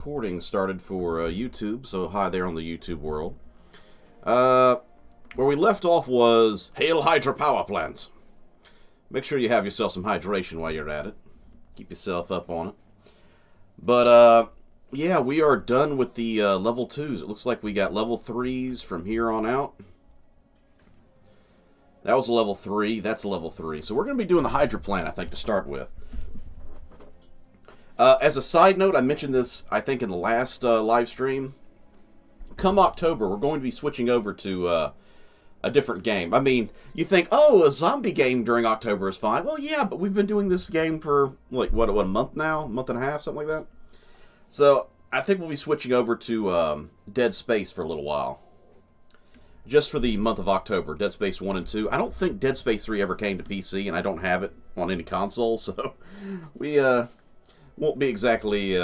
Recording started for YouTube, so hi there on the YouTube world. Uh, where we left off was Hail Hydra Power Plant. Make sure you have yourself some hydration while you're at it. Keep yourself up on it. But, yeah, we are done with the level 2s. It looks like we got level 3s from here on out. That was a level 3. That's a level 3. So we're going to be doing the Hydra plant, I think, to start with. As a side note, I mentioned this, I think, in the last live stream. Come October, we're going to be switching over to a different game. I mean, you think, oh, a zombie game during October is fine. Well, yeah, but we've been doing this game for, like, what a month now? A month and a half, something like that? So, I think we'll be switching over to Dead Space for a little while. Just for the month of October, Dead Space 1 and 2. I don't think Dead Space 3 ever came to PC, and I don't have it on any console, so we, won't be exactly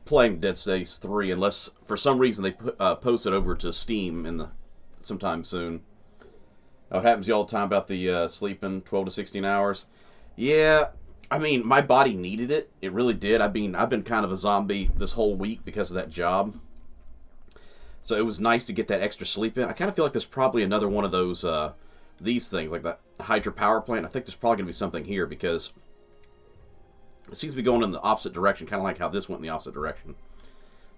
playing Dead Space 3 unless for some reason they post it over to Steam sometime soon. Oh, it happens to you all the time about the sleeping 12 to 16 hours. Yeah, I mean, my body needed it. It really did. I mean, I've been kind of a zombie this whole week because of that job. So it was nice to get that extra sleep in. I kind of feel like there's probably another one of those, these things, like the Hydra Power Plant. I think there's probably going to be something here because it seems to be going in the opposite direction, kind of like how this went in the opposite direction.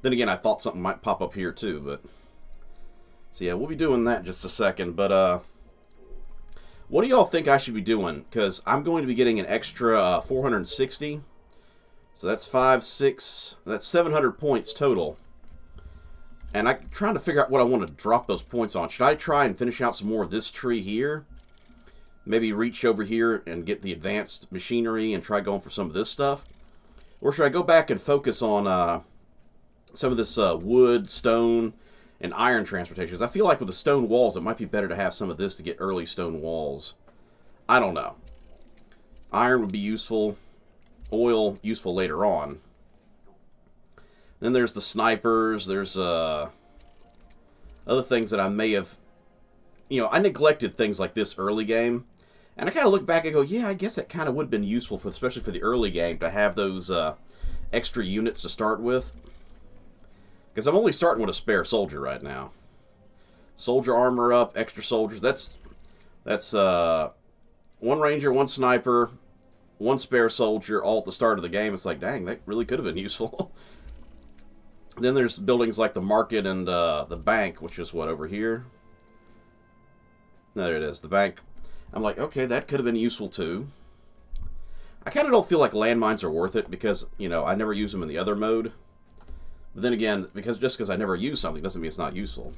Then again, I thought something might pop up here too, but... So yeah, we'll be doing that in just a second, but what do y'all think I should be doing? Because I'm going to be getting an extra 460. So that's 700 points total. And I'm trying to figure out what I want to drop those points on. Should I try and finish out some more of this tree here? Maybe reach over here and get the advanced machinery and try going for some of this stuff? Or should I go back and focus on some of this wood, stone, and iron transportations? I feel like with the stone walls, it might be better to have some of this to get early stone walls. I don't know. Iron would be useful. Oil, useful later on. Then there's the snipers. There's other things that I may have... You know, I neglected things like this early game. And I kind of look back and go, yeah, I guess that kind of would have been useful, especially for the early game, to have those extra units to start with. Because I'm only starting with a spare soldier right now. Soldier armor up, extra soldiers. That's one ranger, one sniper, one spare soldier, all at the start of the game. It's like, dang, that really could have been useful. Then there's buildings like the market and the bank, which is what, over here? There it is, the bank. I'm like, okay, that could have been useful too. I kind of don't feel like landmines are worth it because, you know, I never use them in the other mode. But then again, just because I never use something doesn't mean it's not useful.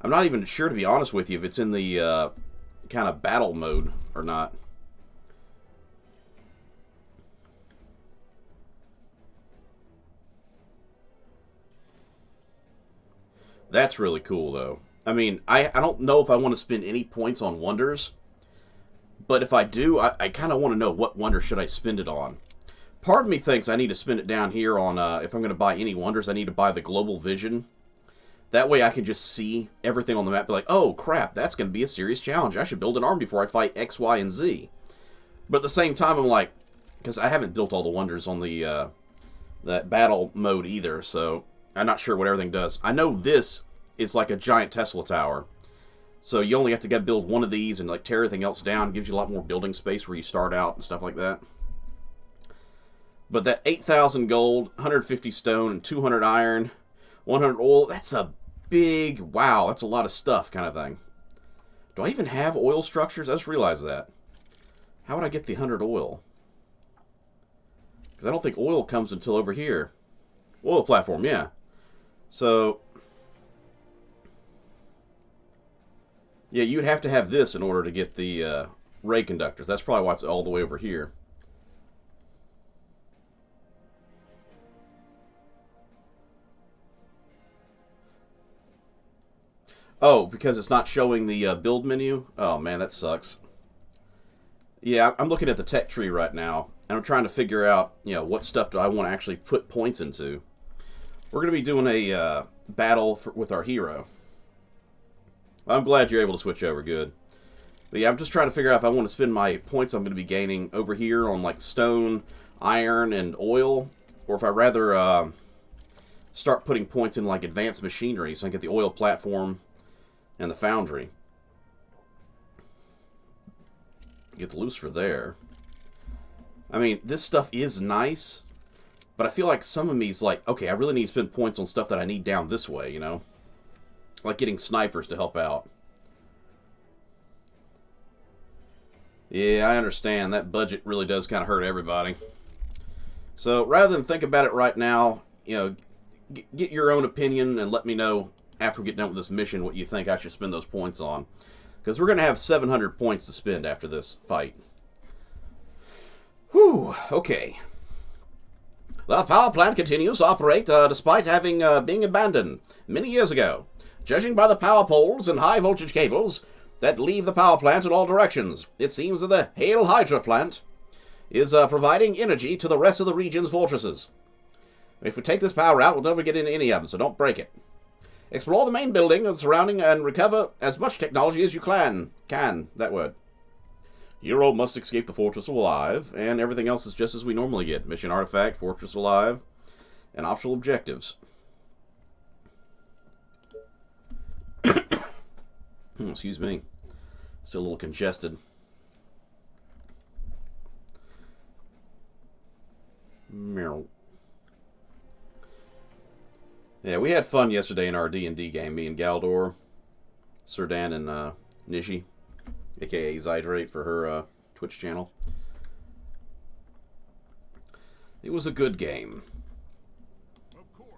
I'm not even sure, to be honest with you, if it's in the kind of battle mode or not. That's really cool, though. I mean, I don't know if I want to spend any points on wonders, but if I do, I kind of want to know what wonder should I spend it on. Part of me thinks I need to spend it down here on, if I'm going to buy any wonders, I need to buy the Global Vision. That way I can just see everything on the map, be like, oh crap, that's going to be a serious challenge. I should build an army before I fight X, Y, and Z. But at the same time, I'm like, because I haven't built all the wonders on the that battle mode either, so I'm not sure what everything does. I know this is like a giant Tesla tower. So you only have to build one of these and like tear everything else down. It gives you a lot more building space where you start out and stuff like that. But that 8,000 gold, 150 stone, and 200 iron, 100 oil, that's a big, wow, that's a lot of stuff kind of thing. Do I even have oil structures? I just realized that. How would I get the 100 oil? Because I don't think oil comes until over here. Oil platform, yeah. So... yeah, you'd have to have this in order to get the ray conductors. That's probably why it's all the way over here. Oh, because it's not showing the build menu? Oh, man, that sucks. Yeah, I'm looking at the tech tree right now, and I'm trying to figure out, you know, what stuff do I want to actually put points into. We're going to be doing a battle with our hero. I'm glad you're able to switch over, good. But yeah, I'm just trying to figure out if I want to spend my points I'm going to be gaining over here on like stone, iron, and oil, or if I rather start putting points in like advanced machinery so I can get the oil platform and the foundry. Get the lucifer there. I mean, this stuff is nice, but I feel like some of me's like, okay, I really need to spend points on stuff that I need down this way, you know? Like getting snipers to help out. Yeah, I understand. That budget really does kind of hurt everybody. So, rather than think about it right now, you know, get your own opinion and let me know after we get done with this mission what you think I should spend those points on. Because we're going to have 700 points to spend after this fight. Whew, okay. The power plant continues to operate despite having being abandoned many years ago. Judging by the power poles and high voltage cables that leave the power plant in all directions, it seems that the Hail Hydra plant is providing energy to the rest of the region's fortresses. If we take this power out, we'll never get into any of them, so don't break it. Explore the main building and surrounding and recover as much technology as you can. That word. Hero must escape the fortress alive, and everything else is just as we normally get. Mission artifact, fortress alive, and optional objectives. Excuse me. Still a little congested. Meow. Yeah, we had fun yesterday in our D&D game. Me and Galdor, Serdan, and Nishi, a.k.a. Zydrate for her Twitch channel. It was a good game. Of course.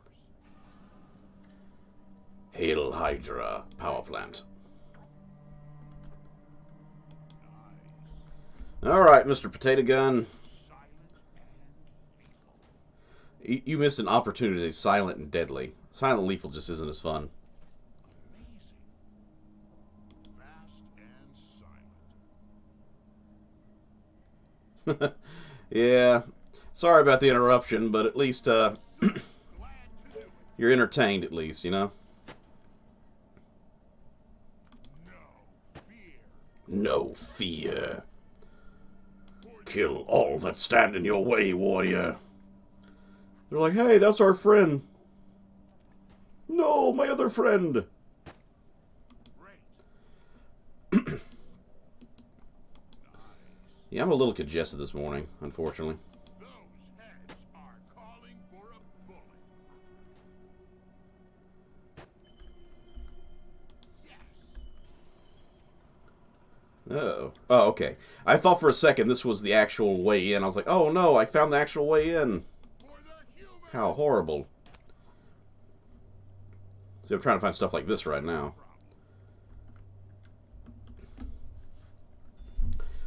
Hail Hydra power plant. Nice. All right, Mr. Potato Gun. You missed an opportunity to say silent and deadly. Silent and lethal just isn't as fun. Amazing. Fast and silent. Yeah. Sorry about the interruption, but at least you're entertained at least, you know? No fear. Kill all that stand in your way, warrior. They're like, hey, that's our friend. No, my other friend. Yeah, I'm a little congested this morning, unfortunately. Those heads are calling for a bullet. Yes. Uh-oh. Oh, okay. I thought for a second this was the actual way in. I was like, oh no, I found the actual way in. How horrible. See, I'm trying to find stuff like this right now.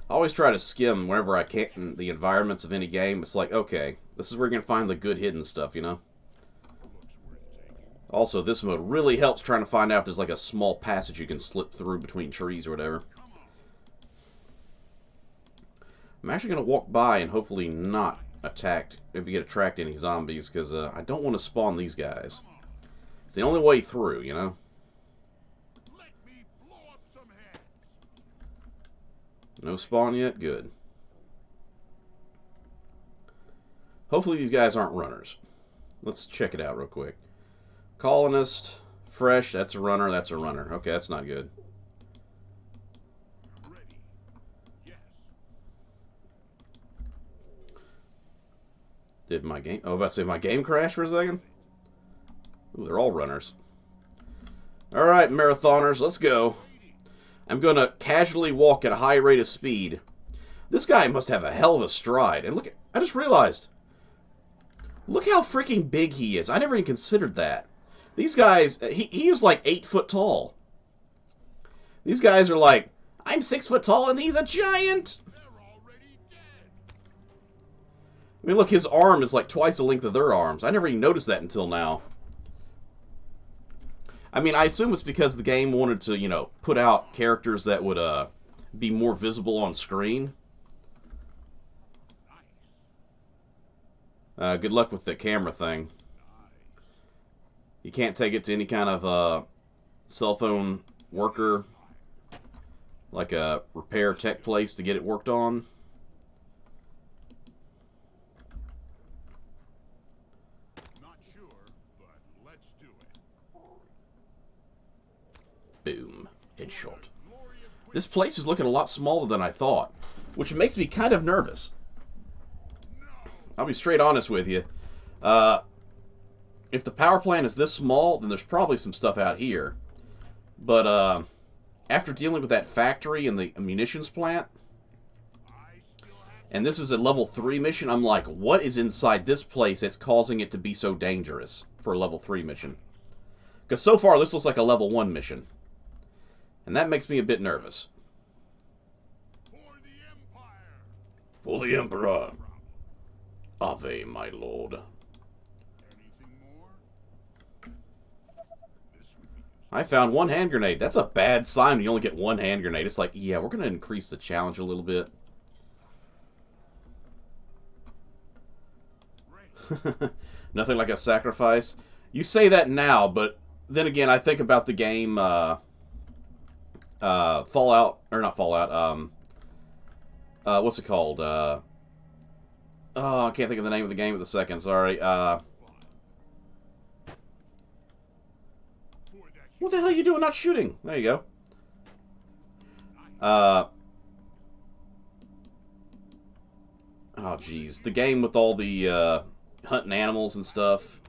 I always try to skim whenever I can the environments of any game. It's like, okay, this is where you're going to find the good hidden stuff, you know? Also, this mode really helps trying to find out if there's like a small passage you can slip through between trees or whatever. I'm actually going to walk by and hopefully not maybe attract any zombies, because I don't want to spawn these guys. It's the only way through, you know? Let me blow up some heads. No spawn yet? Good. Hopefully these guys aren't runners. Let's check it out real quick. Colonist, fresh, that's a runner, that's a runner. Okay, that's not good. Did my game... Oh, I was about to say, my game crash for a second? Ooh, they're all runners. Alright, marathoners, let's go. I'm going to casually walk at a high rate of speed. This guy must have a hell of a stride. And look, I just realized. Look how freaking big he is. I never even considered that. These guys, he is like 8 foot tall. These guys are like, I'm 6 foot tall and he's a giant. I mean, look, his arm is like twice the length of their arms. I never even noticed that until now. I mean, I assume it's because the game wanted to, you know, put out characters that would be more visible on screen. Good luck with the camera thing. You can't take it to any kind of cell phone worker, like a repair tech place to get it worked on. Boom. Headshot. This place is looking a lot smaller than I thought, which makes me kind of nervous. I'll be straight honest with you. If the power plant is this small, then there's probably some stuff out here. But after dealing with that factory and the munitions plant, and this is a level 3 mission, I'm like, what is inside this place that's causing it to be so dangerous for a level 3 mission? Because so far, this looks like a level 1 mission. And that makes me a bit nervous. For the Emperor. Ave, my lord. I found 1 hand grenade. That's a bad sign when you only get 1 hand grenade. It's like, yeah, we're going to increase the challenge a little bit. Nothing like a sacrifice. You say that now, but then again, I think about the game Fallout, or not Fallout, what's it called? Oh, I can't think of the name of the game at the second, sorry. What the hell are you doing not shooting? There you go. Oh, jeez. The game with all the, hunting animals and stuff.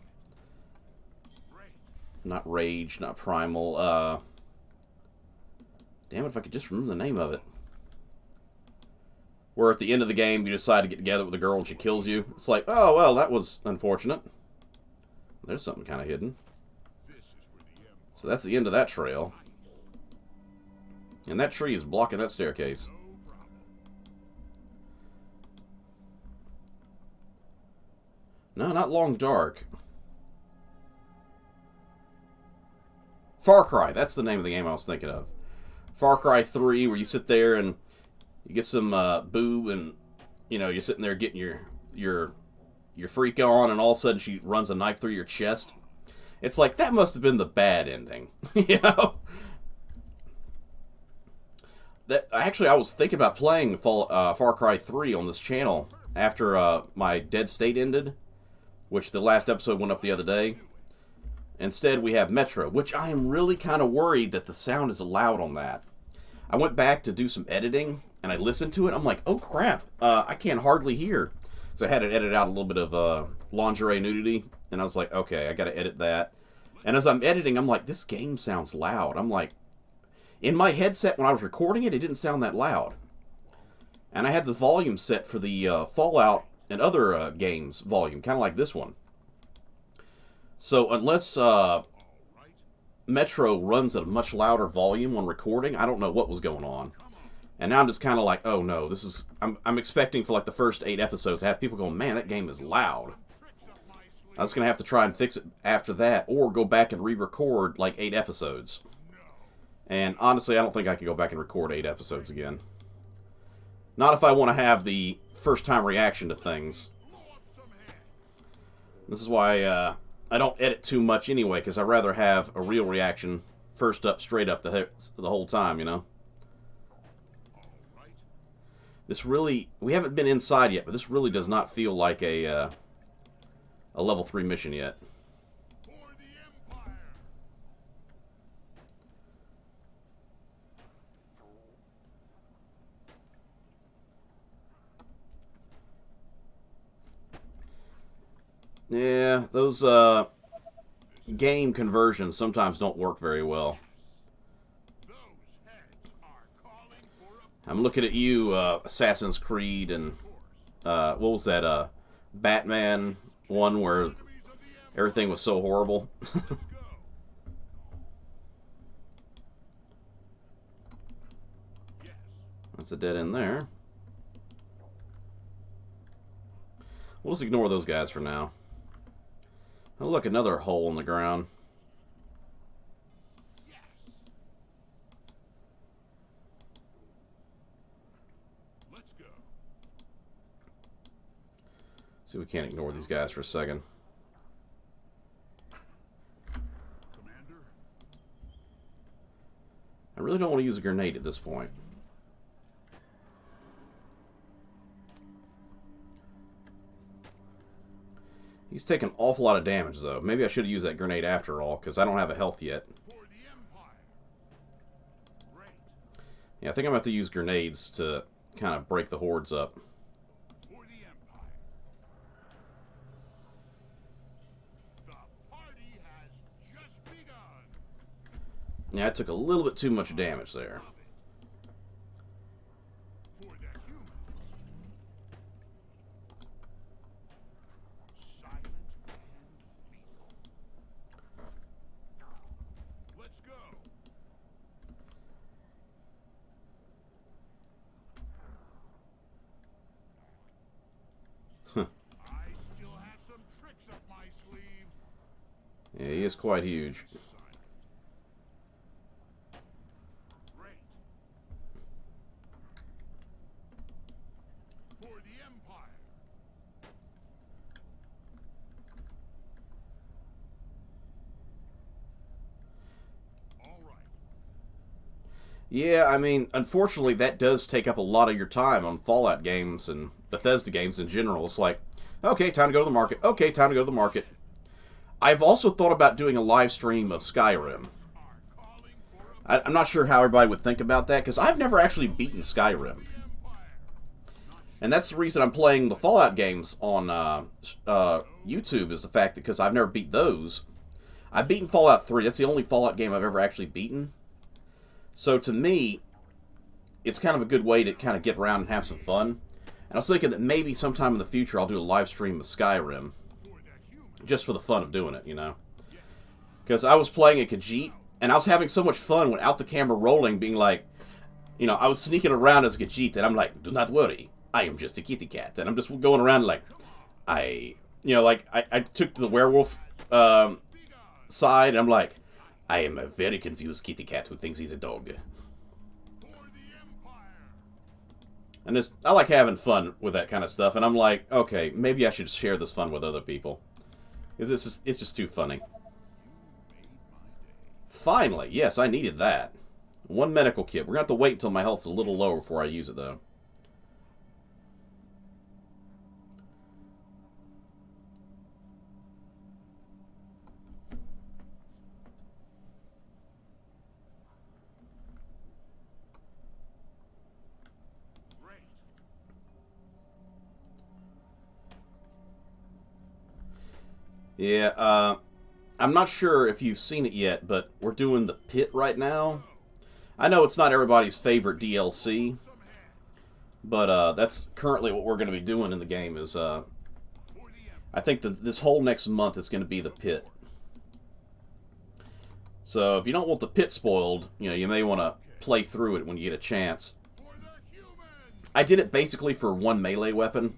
Not Rage, not Primal, damn it, if I could just remember the name of it. Where at the end of the game, you decide to get together with a girl and she kills you. It's like, oh, well, that was unfortunate. There's something kind of hidden. So that's the end of that trail. And that tree is blocking that staircase. No, not Long Dark. Far Cry, that's the name of the game I was thinking of. Far Cry 3, where you sit there and you get some boob, and you know you're sitting there getting your freak on, and all of a sudden she runs a knife through your chest. It's like that must have been the bad ending, you know. That actually, I was thinking about playing Far Cry 3 on this channel after my Dead State ended, which the last episode went up the other day. Instead, we have Metro, which I am really kind of worried that the sound is loud on that. I went back to do some editing, and I listened to it. I'm like, oh, crap. I can't hardly hear. So I had to edit out a little bit of lingerie nudity, and I was like, okay, I got to edit that. And as I'm editing, I'm like, this game sounds loud. I'm like, in my headset, when I was recording it, it didn't sound that loud. And I had the volume set for the Fallout and other games volume, kind of like this one. So unless Metro runs at a much louder volume when recording, I don't know what was going on. And now I'm just kind of like, oh no, this is... I'm expecting for like the first 8 episodes to have people going, man, that game is loud. I was going to have to try and fix it after that, or go back and re-record like 8 episodes. And honestly, I don't think I can go back and record 8 episodes again. Not if I want to have the first-time reaction to things. This is why I don't edit too much anyway, because I'd rather have a real reaction first up, straight up the whole time, you know? This really... We haven't been inside yet, but this really does not feel like a level 3 mission yet. Yeah, those game conversions sometimes don't work very well. I'm looking at you, Assassin's Creed, and what was that, Batman one where everything was so horrible? That's a dead end there. We'll just ignore those guys for now. Oh, look, another hole in the ground. Let's go. See if we can't ignore these guys for a second. Commander. I really don't want to use a grenade at this point. He He's taking an awful lot of damage, though. Maybe I should have used that grenade after all, because I don't have a health yet. For the Empire. Great. Yeah, I think I'm going to have to use grenades to kind of break the hordes up. For the Empire. The party has just begun. Yeah, I took a little bit too much damage there. For the humans. Silent and lethal. Let's go. I still have some tricks up my sleeve. Yeah, he is quite huge. Silent. Great. For the Empire. All right. Yeah, I mean, unfortunately, that does take up a lot of your time on Fallout games and Bethesda games in general. It's like, okay, time to go to the market. Okay, time to go to the market. I've also thought about doing a live stream of Skyrim. Are calling for a I'm not sure how everybody would think about that, because I've never actually beaten Skyrim. Empire. And that's the reason I'm playing the Fallout games on YouTube, is the fact that because I've never beat those. I've beaten Fallout 3. That's the only Fallout game I've ever actually beaten. So to me, it's kind of a good way to kind of get around and have some fun. And I was thinking that maybe sometime in the future I'll do a live stream of Skyrim, For the humans. just for the fun of doing it, you know? Because I was playing a Khajiit, and I was having so much fun without the camera rolling, being like, you know, I was sneaking around as a Khajiit, and I'm like, do not worry, I am just a kitty cat. And I'm just going around like, I took the werewolf side, and I'm like, I am a very confused kitty cat who thinks he's a dog. For the Empire. And this, I like having fun with that kind of stuff, and I'm like, okay, maybe I should share this fun with other people. It's just too funny. Finally, yes, I needed that. One medical kit. We're going to have to wait until my health's a little lower before I use it, though. Great. Yeah, I'm not sure if you've seen it yet, but we're doing the Pit right now. I know it's not everybody's favorite DLC, Some hands. but that's currently what we're going to be doing in the game is, For the Empire. I think that this whole next month is going to be the Pit. So if you don't want the Pit spoiled, you know, you may want to play through it when you get a chance. For the humans. I did it basically for one melee weapon,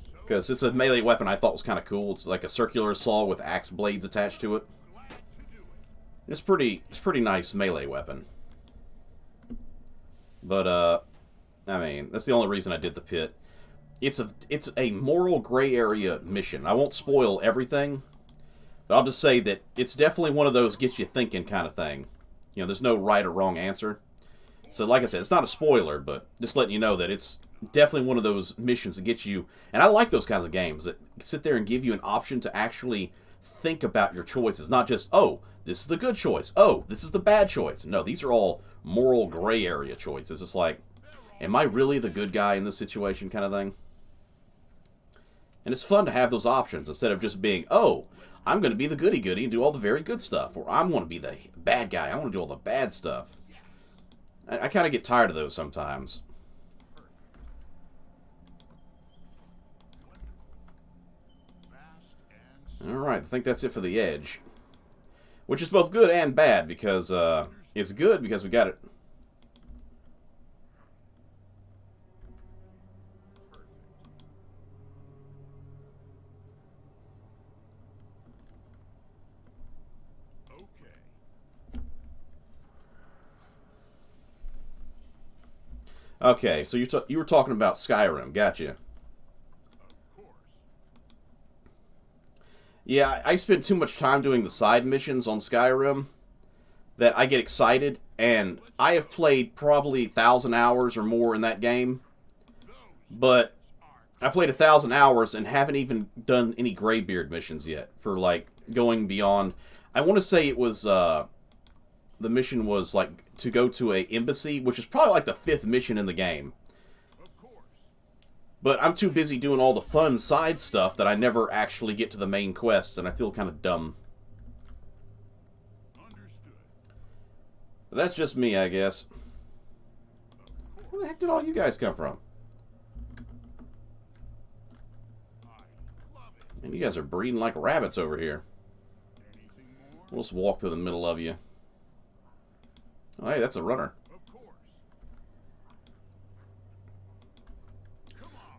So because it's a melee weapon I thought was kind of cool. It's like a circular saw with axe blades attached to it. glad to do it. It's pretty nice melee weapon. But I mean, that's the only reason I did the Pit. It's a moral gray area mission. I won't spoil everything, but I'll just say that it's definitely one of those get you thinking kind of thing. You know, there's no right or wrong answer. So like I said, it's not a spoiler, but just letting you know that it's definitely one of those missions that gets you, and I like those kinds of games that sit there and give you an option to actually think about your choices, not just, oh, this is the good choice, oh, this is the bad choice. No, these are all moral gray area choices. It's like, am I really the good guy in this situation kind of thing? And it's fun to have those options instead of just being, oh, I'm going to be the goody-goody and do all the very good stuff, or I'm going to be the bad guy, I want to do all the bad stuff. I kind of get tired of those sometimes. Fast and Alright, I think that's it for the Edge. Which is both good and bad, because it's good because we got it. okay. Okay, so you were talking about Skyrim, gotcha. Of course. Yeah, I spend too much time doing the side missions on Skyrim that I get excited, and I have played probably 1,000 hours or more in that game. Those But are I played 1,000 hours and haven't even done any Greybeard missions yet. For like going beyond, I want to say it was the mission was like to go to a embassy, which is probably like the 5th mission in the game. Of course. But I'm too busy doing all the fun side stuff that I never actually get to the main quest, and I feel kind of dumb. Understood. But that's just me, I guess. Where the heck did all you guys come from? I love it. Man, you guys are breeding like rabbits over here. Anything more? We'll just walk through the middle of you. Oh, hey, that's a runner. Of course.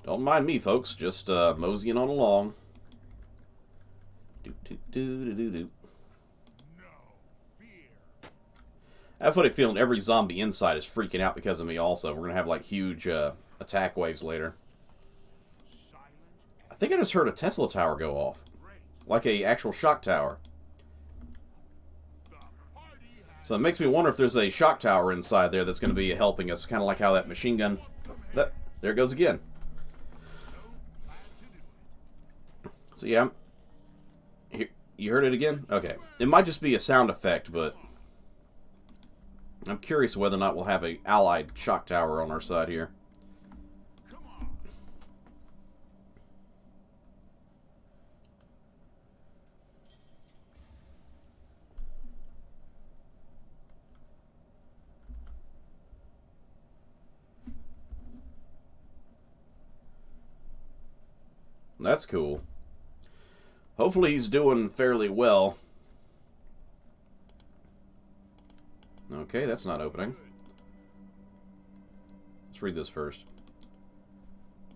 Don't mind me, folks. Just moseying on along. Do do do do do do. No fear. I have a funny feeling every zombie inside is freaking out because of me. Also, we're gonna have like huge attack waves later. Silent I think I just heard a Tesla tower go off, and great. like a actual shock tower. The party has So it makes me wonder if there's a shock tower inside there that's going to be helping us, kind of like how that machine gun. That there it goes again. so glad to do it. So yeah, you heard it again? Okay. It might just be a sound effect, but I'm curious whether or not we'll have a allied shock tower on our side here. Come on. That's cool. Hopefully he's doing fairly well. Okay, that's not opening. Let's read this first.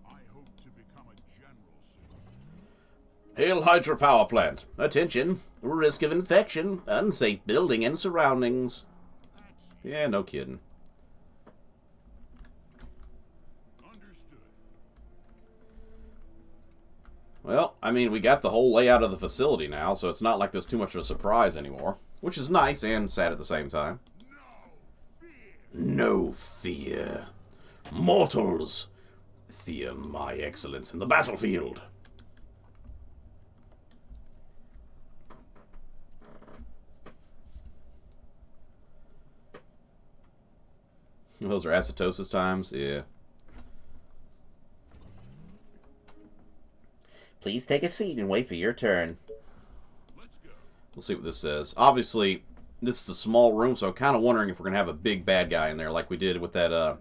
I hope to become a general soon. Hail hydropower plant. Attention. Risk of infection. Unsafe building and surroundings. That's Yeah, no kidding. understood. Well, I mean, we got the whole layout of the facility now, so it's not like there's too much of a surprise anymore. Which is nice and sad at the same time. No fear. No fear. Mortals, fear my excellence in the battlefield. Those are acetosis times, yeah. Please take a seat and wait for your turn. Let's go. We'll see what this says. Obviously, this is a small room, so I'm kind of wondering if we're going to have a big bad guy in there like we did with that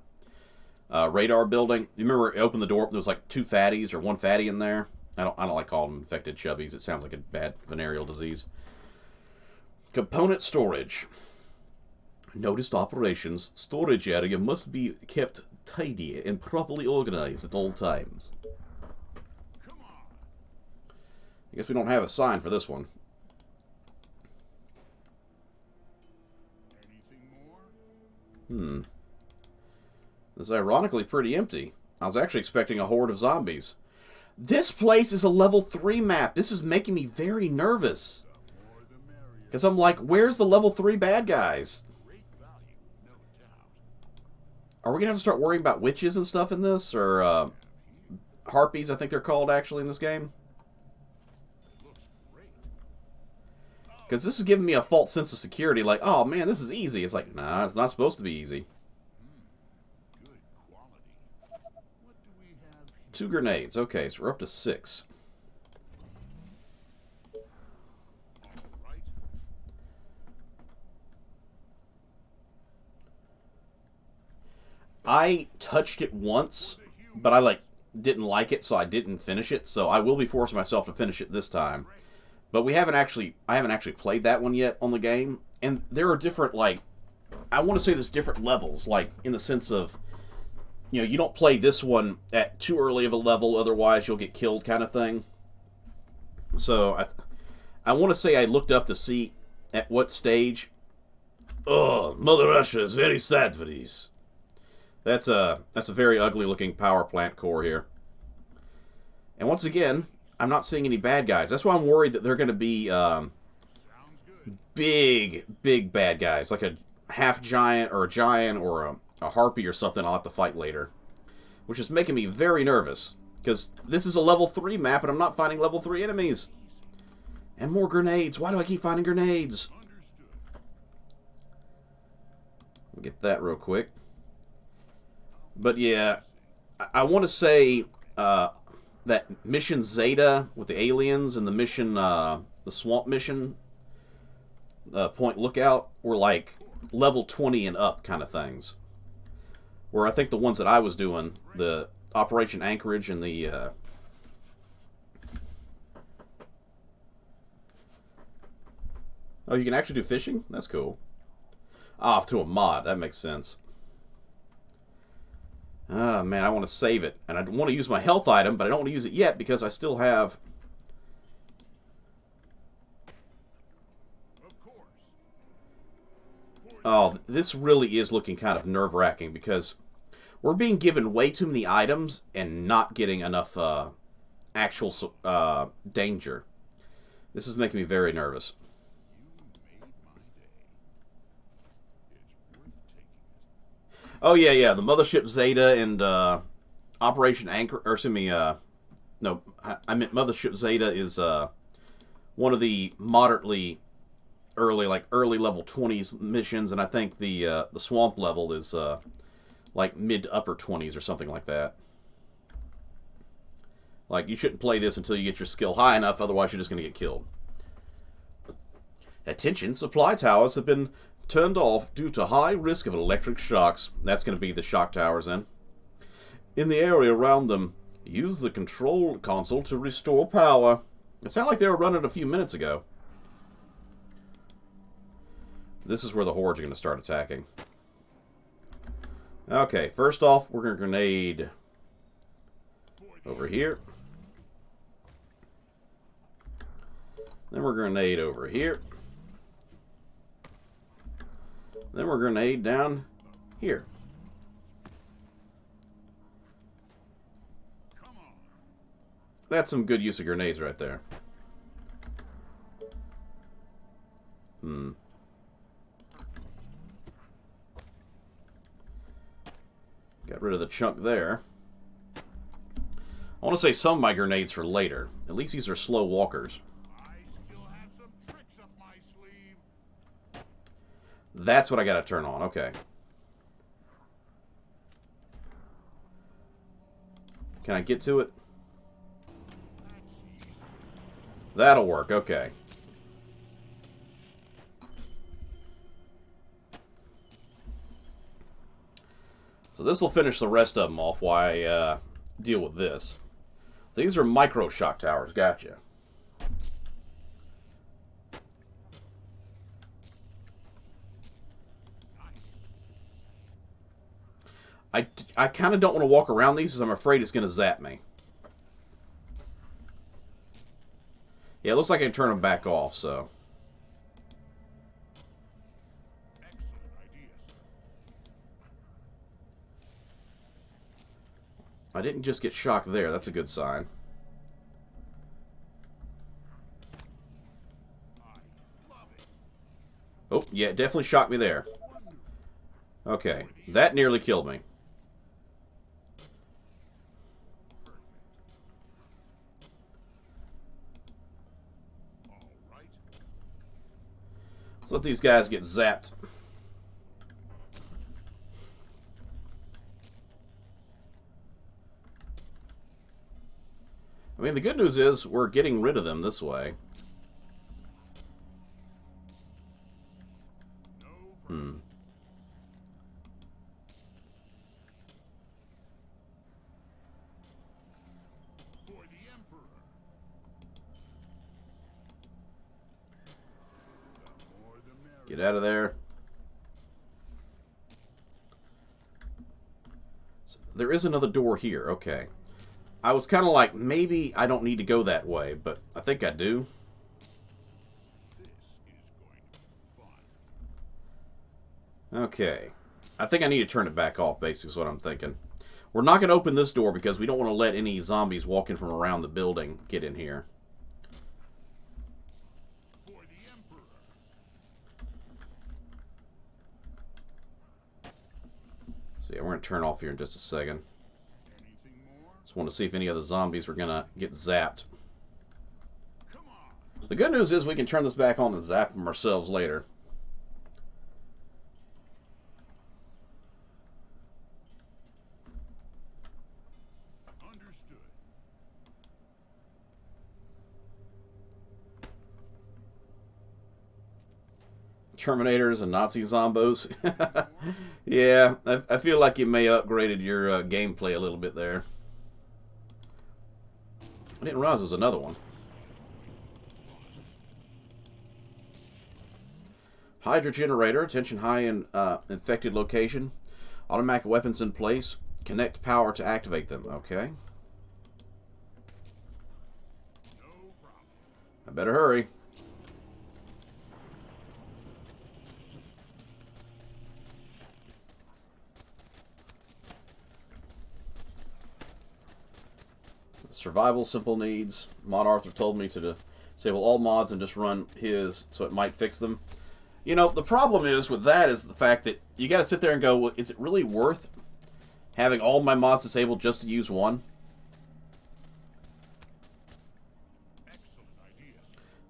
radar building. You remember it opened the door, there was like 2 fatties or 1 fatty in there? I don't like calling them infected chubbies. It sounds like a bad venereal disease. Component storage. Noticed operations. Storage area must be kept tidy and properly organized at all times. Come on. I guess we don't have a sign for this one. Anything more? This is ironically pretty empty. I was actually expecting a horde of zombies. This place is a level 3 map. This is making me very nervous. The more the merrier. Because I'm like, where's the level 3 bad guys? Great value, no doubt. Are we going to have to start worrying about witches and stuff in this? Or harpies, I think they're called actually in this game? Looks great. Because this is giving me a false sense of security. Like, oh man, this is easy. It's like, nah, it's not supposed to be easy. Good quality. What do we have here? 2 grenades. Okay, so we're up to 6. Right. I touched it once, but I didn't like it, so I didn't finish it. So I will be forcing myself to finish it this time. But I haven't actually played that one yet on the game, and there are different I want to say there's different levels, like in the sense of, you don't play this one at too early of a level, otherwise you'll get killed, kind of thing. So I want to say I looked up to see at what stage. Oh, Mother Russia is very sad for these. That's a very ugly looking power plant core here. And once again, I'm not seeing any bad guys. That's why I'm worried that they're going to be Sounds good. big bad guys, like a half giant or a giant or a harpy or something I'll have to fight later. Which is making me very nervous. Because this is a level 3 map and I'm not finding level 3 enemies. And more grenades. Why do I keep finding grenades? Understood. We'll get that real quick. But yeah, I want to say that Mission Zeta with the aliens and the mission, the swamp mission, Point Lookout, were like level 20 and up kind of things. Where I think the ones that I was doing, the Operation Anchorage and the... Oh, you can actually do fishing? That's cool. Ah, through a mod. That makes sense. Ah, man, I want to save it. And I want to use my health item, but I don't want to use it yet because I still have... Of course. Oh, this really is looking kind of nerve-wracking because we're being given way too many items and not getting enough actual danger. This is making me very nervous. Oh, yeah, the Mothership Zeta and Operation Anchor... Or, excuse me, no, I meant Mothership Zeta is one of the moderately early, like, early level 20s missions, and I think the Swamp level is, like, mid to upper 20s or something like that. Like, you shouldn't play this until you get your skill high enough, otherwise you're just going to get killed. Attention, supply towers have been turned off due to high risk of electric shocks. That's going to be the shock towers then. In the area around them, use the control console to restore power. It sounded like they were running a few minutes ago. This is where the hordes are going to start attacking. Okay, first off, we're going to grenade over here. Then we're grenade over here. Then we're grenade down here. That's some good use of grenades right there. Got rid of the chunk there. I want to say some of my grenades for later. At least these are slow walkers. I still have some tricks up my sleeve. That's what I got to turn on. Okay. Can I get to it? That'll work. Okay. So this will finish the rest of them off while I deal with this. So these are micro shock towers. Gotcha. I kind of don't want to walk around these because I'm afraid it's going to zap me. Yeah, it looks like I can turn them back off, so. Excellent idea, sir. I didn't just get shocked there. That's a good sign. I love it. Oh, yeah, it definitely shocked me there. Okay, that nearly killed me. All right. Let's let these guys get zapped. I mean, the good news is we're getting rid of them this way. No problem. For the Emperor. The more the merrier. Get out of there. So there is another door here. Okay. I was kind of like, maybe I don't need to go that way, but I think I do. This is going to be fun. Okay. I think I need to turn it back off, basically, is what I'm thinking. We're not going to open this door because we don't want to let any zombies walking from around the building get in here. For the Emperor. So yeah, we're going to turn off here in just a second. Anything more? Just want to see if any of the zombies were going to get zapped. Come on. The good news is we can turn this back on and zap them ourselves later. Understood. Terminators and Nazi zombos. Yeah, I feel like you may have upgraded your gameplay a little bit there. I didn't realize there was another one. Hydra generator. Attention, high in infected location. Automatic weapons in place. Connect power to activate them. Okay. No problem. I better hurry. Survival simple needs. Mod Arthur told me to disable all mods and just run his, so it might fix them. You know, the problem is with that is the fact that you got to sit there and go, well, is it really worth having all my mods disabled just to use one? Excellent ideas.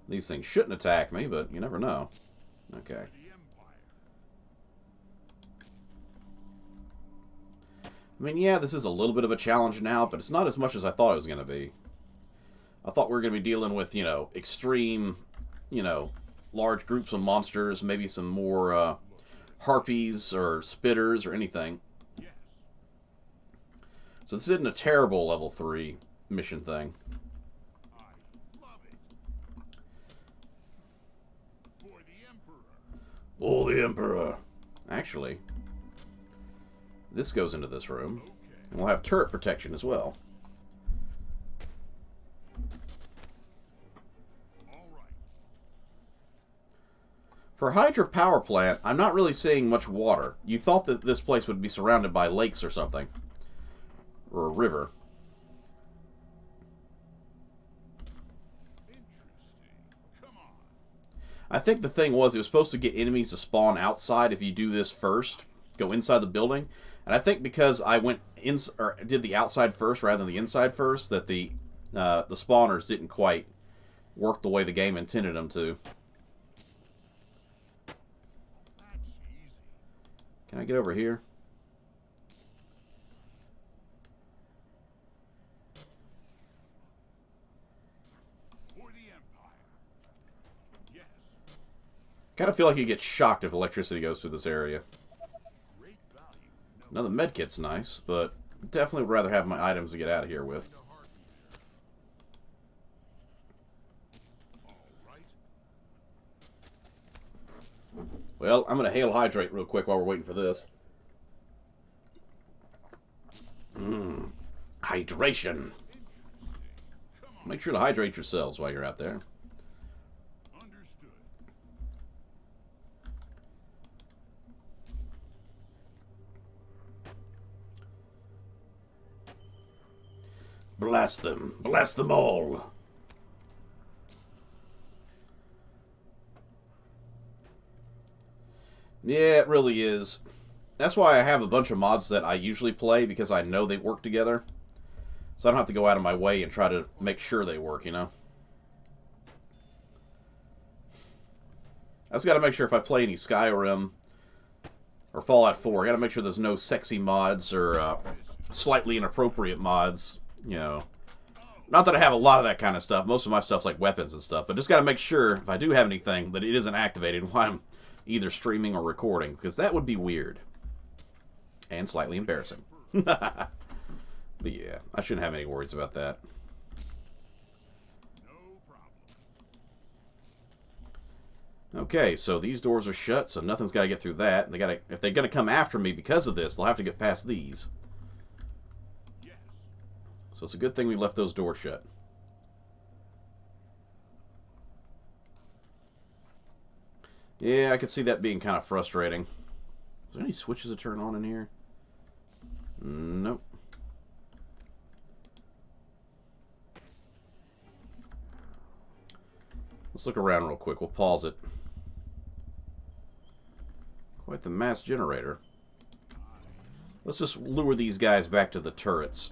These things shouldn't attack me, but you never know. Okay. The Empire. I mean, yeah, this is a little bit of a challenge now, but it's not as much as I thought it was going to be. I thought we were going to be dealing with, you know, extreme, you know, large groups of monsters, maybe some more harpies or spitters or anything. Yes. So this isn't a terrible level 3 mission thing. I love it. For the Emperor. Oh, the Emperor. Actually, this goes into this room. Okay. And we'll have turret protection as well. All right. For Hydra power plant, I'm not really seeing much water. You thought that this place would be surrounded by lakes or something. Or a river. Interesting. Come on. I think the thing was it was supposed to get enemies to spawn outside if you do this first. Go inside the building. And I think because I went in or did the outside first rather than the inside first, that the spawners didn't quite work the way the game intended them to. That's easy. Can I get over here? For the Empire. Yes. Kind of feel like you get shocked if electricity goes through this area. Great value. Now the med kit's nice, but definitely would rather have my items to get out of here with. No heartbeat there. All right. Well, I'm going to hail hydrate real quick while we're waiting for this. Hydration. Come on. Make sure to hydrate yourselves while you're out there. Understood. Blast them. Blast them all. Yeah, it really is. That's why I have a bunch of mods that I usually play, because I know they work together. So I don't have to go out of my way and try to make sure they work, you know? I just got to make sure if I play any Skyrim or Fallout 4, I got to make sure there's no sexy mods or slightly inappropriate mods, you know. Not that I have a lot of that kind of stuff. Most of my stuff's like weapons and stuff. But just got to make sure, if I do have anything, that it isn't activated while I'm either streaming or recording. Because that would be weird. And slightly embarrassing. But yeah, I shouldn't have any worries about that. No problem. Okay, so these doors are shut, so nothing's got to get through that. They gotta, if they're going to come after me because of this, they'll have to get past these. Yes. So it's a good thing we left those doors shut. Yeah, I could see that being kind of frustrating. Is there any switches to turn on in here? Nope. Let's look around real quick. We'll pause it. Quite the mass generator. Let's just lure these guys back to the turrets.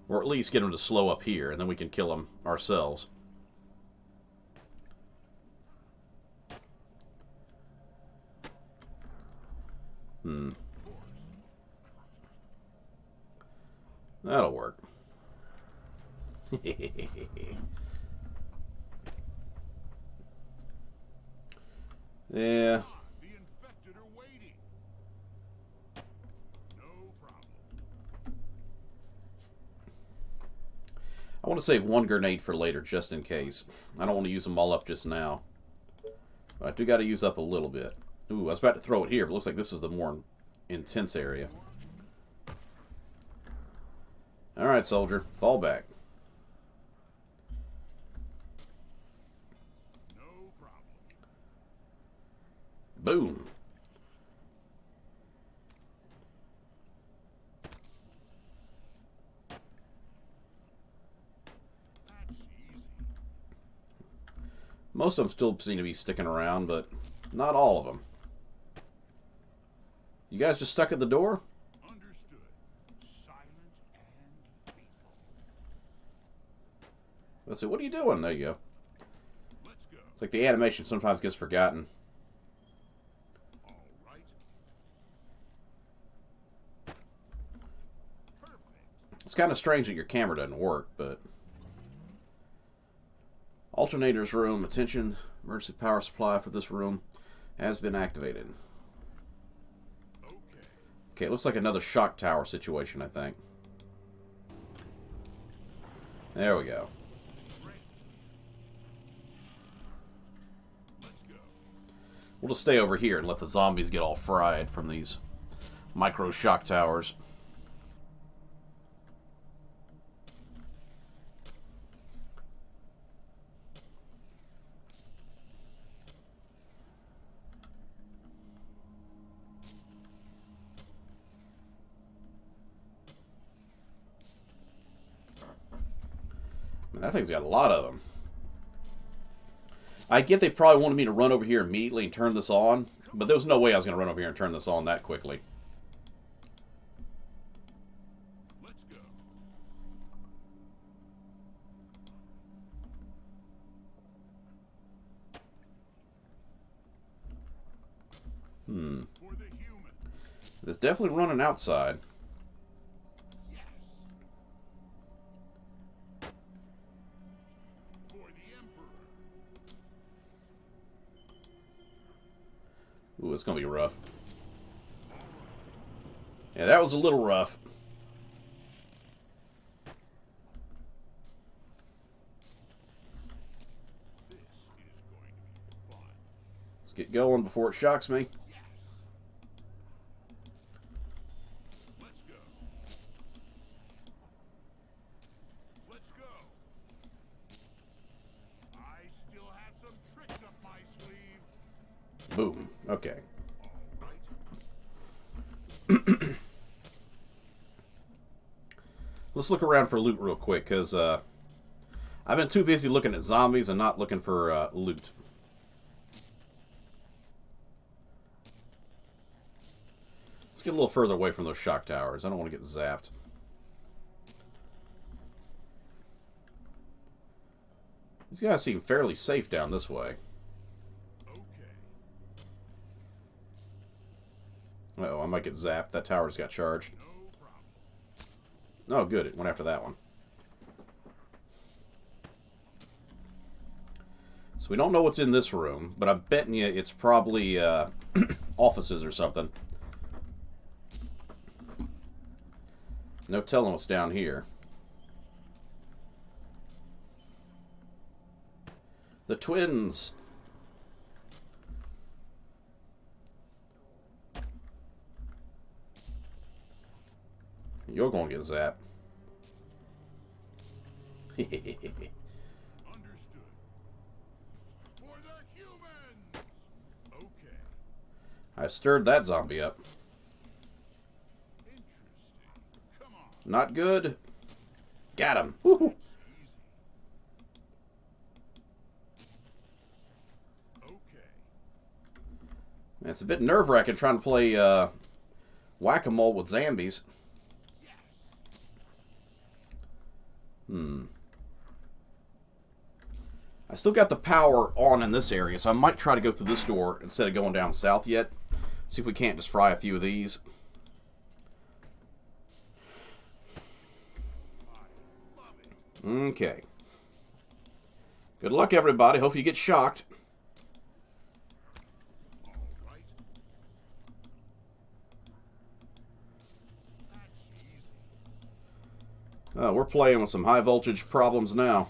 Or at least get them to slow up here, and then we can kill them ourselves. That'll work. Yeah. The infected are waiting. No problem. I want to save one grenade for later, just in case. I don't want to use them all up just now. But I do got to use up a little bit. Ooh, I was about to throw it here, but it looks like this is the more intense area. Alright, soldier. Fall back. No problem. Boom. That's easy. Most of them still seem to be sticking around, but not all of them. You guys just stuck at the door? Understood. Silent and lethal. Let's see, what are you doing? There you go. Let's go. It's like the animation sometimes gets forgotten. All right. Perfect. It's kind of strange that your camera doesn't work, but... Alternator's room. Attention. Emergency power supply for this room has been activated. Okay. Okay, it looks like another shock tower situation, I think. There we go. Ready. Let's go. We'll just stay over here and let the zombies get all fried from these micro shock towers. Man, that thing's got a lot of them. I get they probably wanted me to run over here immediately and turn this on, but there was no way I was going to run over here and turn this on that quickly. Let's go. For the humans. It's definitely running outside. Yes. For the Emperor. Ooh, it's going to be rough. Yeah, that was a little rough. This is going to be fun. Let's get going before it shocks me. Yes. Let's go. Let's go. I still have some tricks up my sleeve. Boom. Okay. All right. Let's look around for loot real quick, because I've been too busy looking at zombies and not looking for loot. Let's get a little further away from those shock towers. I don't want to get zapped. These guys seem fairly safe down this way. Okay. Uh-oh, I might get zapped. That tower's got charged. No problem. Oh, good. It went after that one. So we don't know what's in this room, but I'm betting you it's probably offices or something. No telling what's down here. The twins. You're going to get zapped. Understood. For the humans. Okay. I stirred that zombie up. Interesting. Come on. Not good. Got him. Woo-hoo. Easy. Okay. Man, it's a bit nerve-wracking trying to play whack-a-mole with zombies. Yes. I still got the power on in this area, so I might try to go through this door instead of going down south yet. See if we can't just fry a few of these. Okay. Good luck, everybody. Hope you get shocked. We're playing with some high voltage problems now.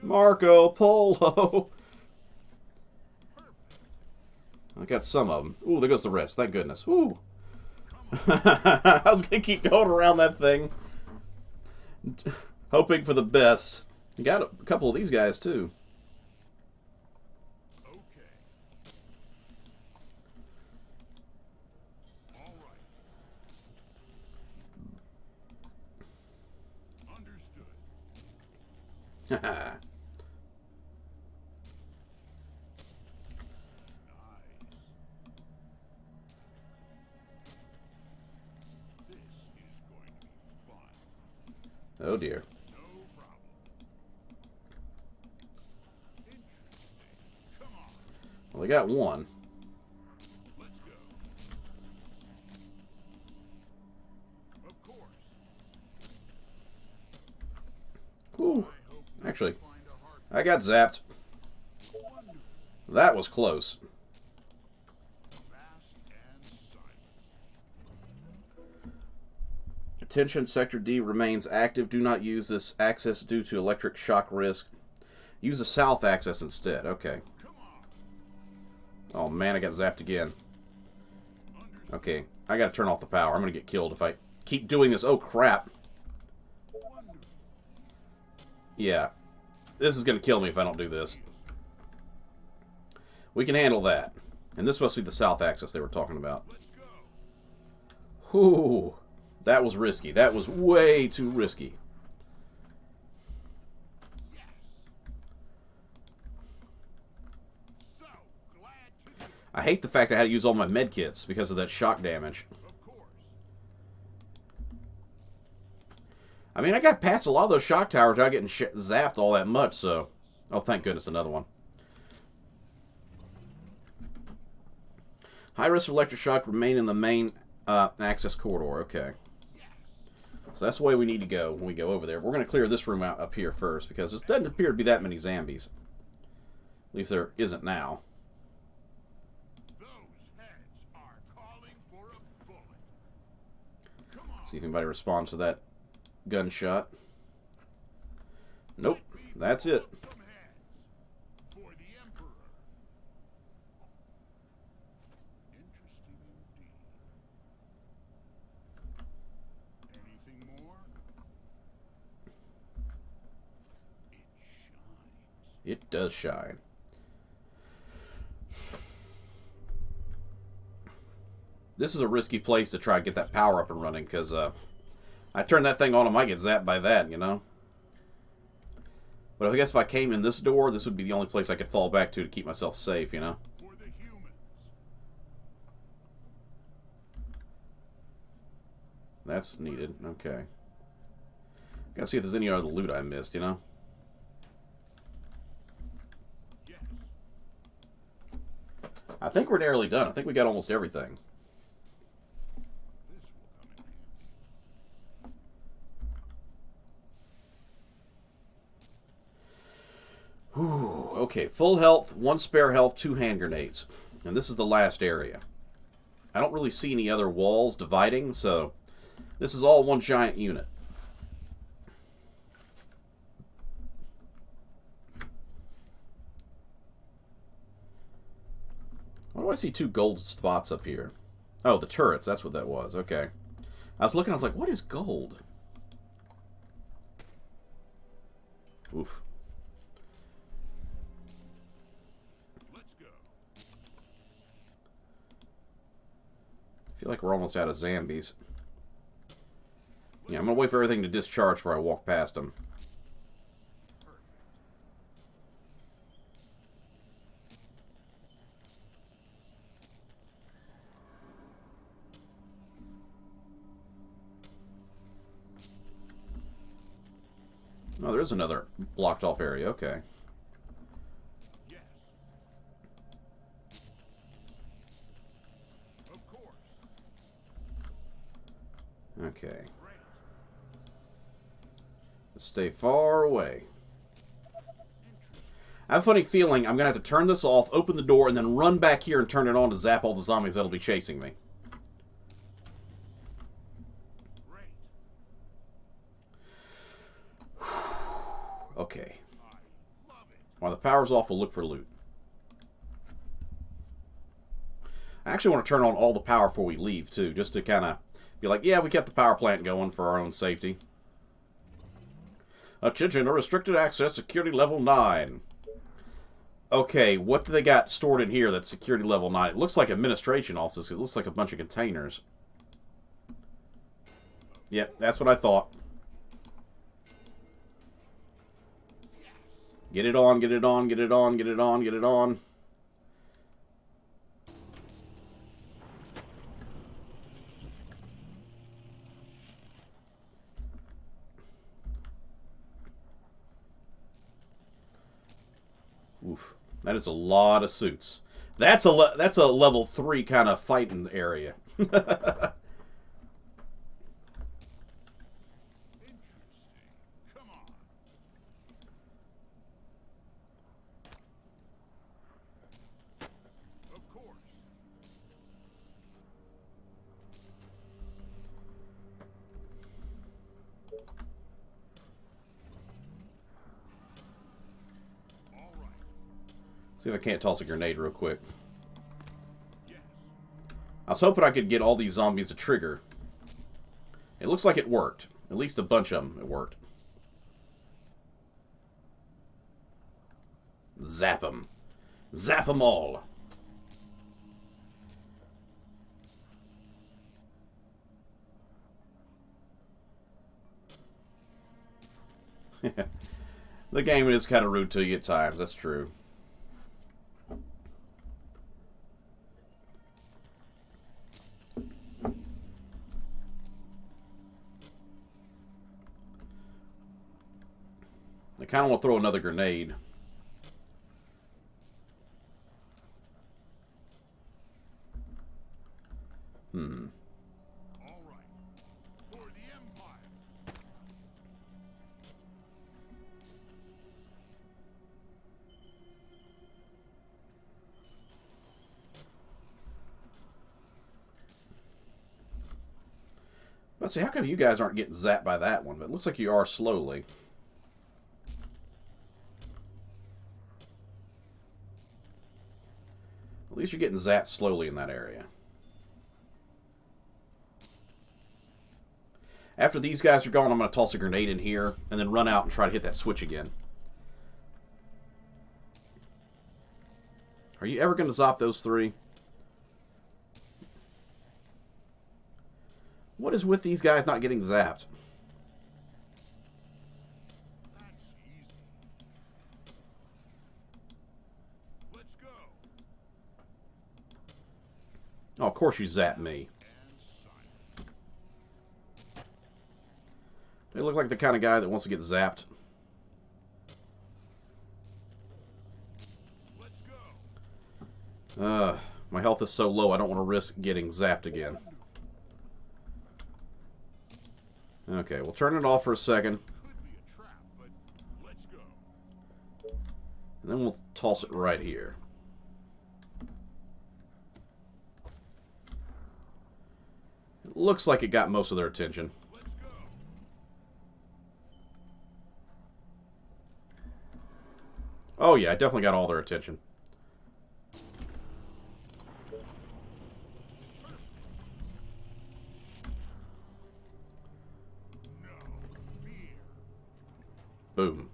Marco Polo. I got some of them. Ooh, there goes the rest. Thank goodness. Ooh. I was going to keep going around that thing. Hoping for the best. You got a couple of these guys, too. Haha. Oh dear. Well, we got one. Let's go. Of course. Ooh. Actually, I got zapped. That was close. Attention, Sector D remains active. Do not use this access due to electric shock risk. Use the south access instead. Okay. Oh man, I got zapped again. Okay, I gotta turn off the power. I'm gonna get killed if I keep doing this. Oh crap. Yeah. This is gonna kill me if I don't do this. We can handle that. And this must be the south axis they were talking about. Whew. That was risky. That was way too risky. I hate the fact I had to use all my med kits because of that shock damage. I mean, I got past a lot of those shock towers without getting zapped all that much, so... Oh, thank goodness, another one. High risk of electric shock remain in the main access corridor. Okay. So that's the way we need to go when we go over there. We're going to clear this room out up here first, because there doesn't appear to be that many zombies. At least there isn't now. See if anybody responds to that gunshot. Nope. That's it. It does shine. This is a risky place to try and get that power up and running, because I turn that thing on, I might get zapped by that, you know? But I guess if I came in this door, this would be the only place I could fall back to keep myself safe, you know? That's needed. Okay. Gotta see if there's any other loot I missed, you know? I think we're nearly done. I think we got almost everything. Whew. Okay, full health, 1 spare health, 2 hand grenades. And this is the last area. I don't really see any other walls dividing, so this is all one giant unit. Why do I see 2 gold spots up here? Oh, the turrets, that's what that was. Okay. I was looking, I was like, what is gold? Oof. I feel like we're almost out of zombies. Yeah, I'm going to wait for everything to discharge before I walk past them. Oh, there's another blocked off area. Okay. Yes. Of course. Okay. Great. Stay far away. I have a funny feeling I'm going to have to turn this off, open the door, and then run back here and turn it on to zap all the zombies that'll be chasing me. Great. Okay. I love it. While the power's off, we'll look for loot. I actually want to turn on all the power before we leave, too, just to kind of be like, yeah, we kept the power plant going for our own safety. Attention, a restricted access, security level 9. Okay, what do they got stored in here that's security level 9? It looks like administration offices, because it looks like a bunch of containers. Yep, that's what I thought. Get it on, get it on, get it on, get it on, get it on. Oof. That is a lot of suits. That's a level 3 kind of fighting area. Interesting. Come on. Of course. All right. See if I can't toss a grenade real quick. Yes. I was hoping I could get all these zombies to trigger. It looks like it worked. At least a bunch of them, it worked. Zap them. Zap them all. The game is kind of rude to you at times, that's true. I kind of want to throw another grenade. All right. For the Empire. Let's see, how come you guys aren't getting zapped by that one? But it looks like you are slowly. At least you're getting zapped slowly in that area. After these guys are gone, I'm going to toss a grenade in here and then run out and try to hit that switch again. Are you ever going to zap those 3? What is with these guys not getting zapped? That's easy. Let's go. Oh, of course you zap me. And silent. They look like the kind of guy that wants to get zapped. Let's go. My health is so low, I don't want to risk getting zapped again. Okay, we'll turn it off for a second, Could be a trap, but let's go. and then we'll toss it right here. It looks like it got most of their attention. Let's go. Oh yeah, I definitely got all their attention. No fear. Boom.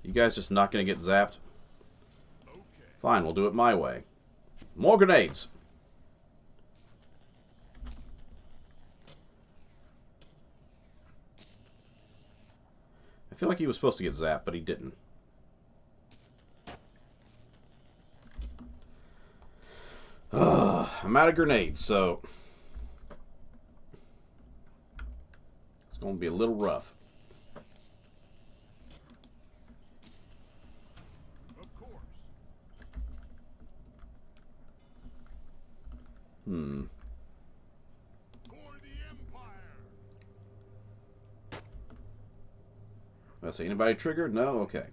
You guys just not gonna get zapped? Okay. Fine, we'll do it my way. More grenades! I feel like he was supposed to get zapped, but he didn't. I'm out of grenades, so... going to be a little rough. Of course. For the Empire. I say anybody triggered? No? Okay.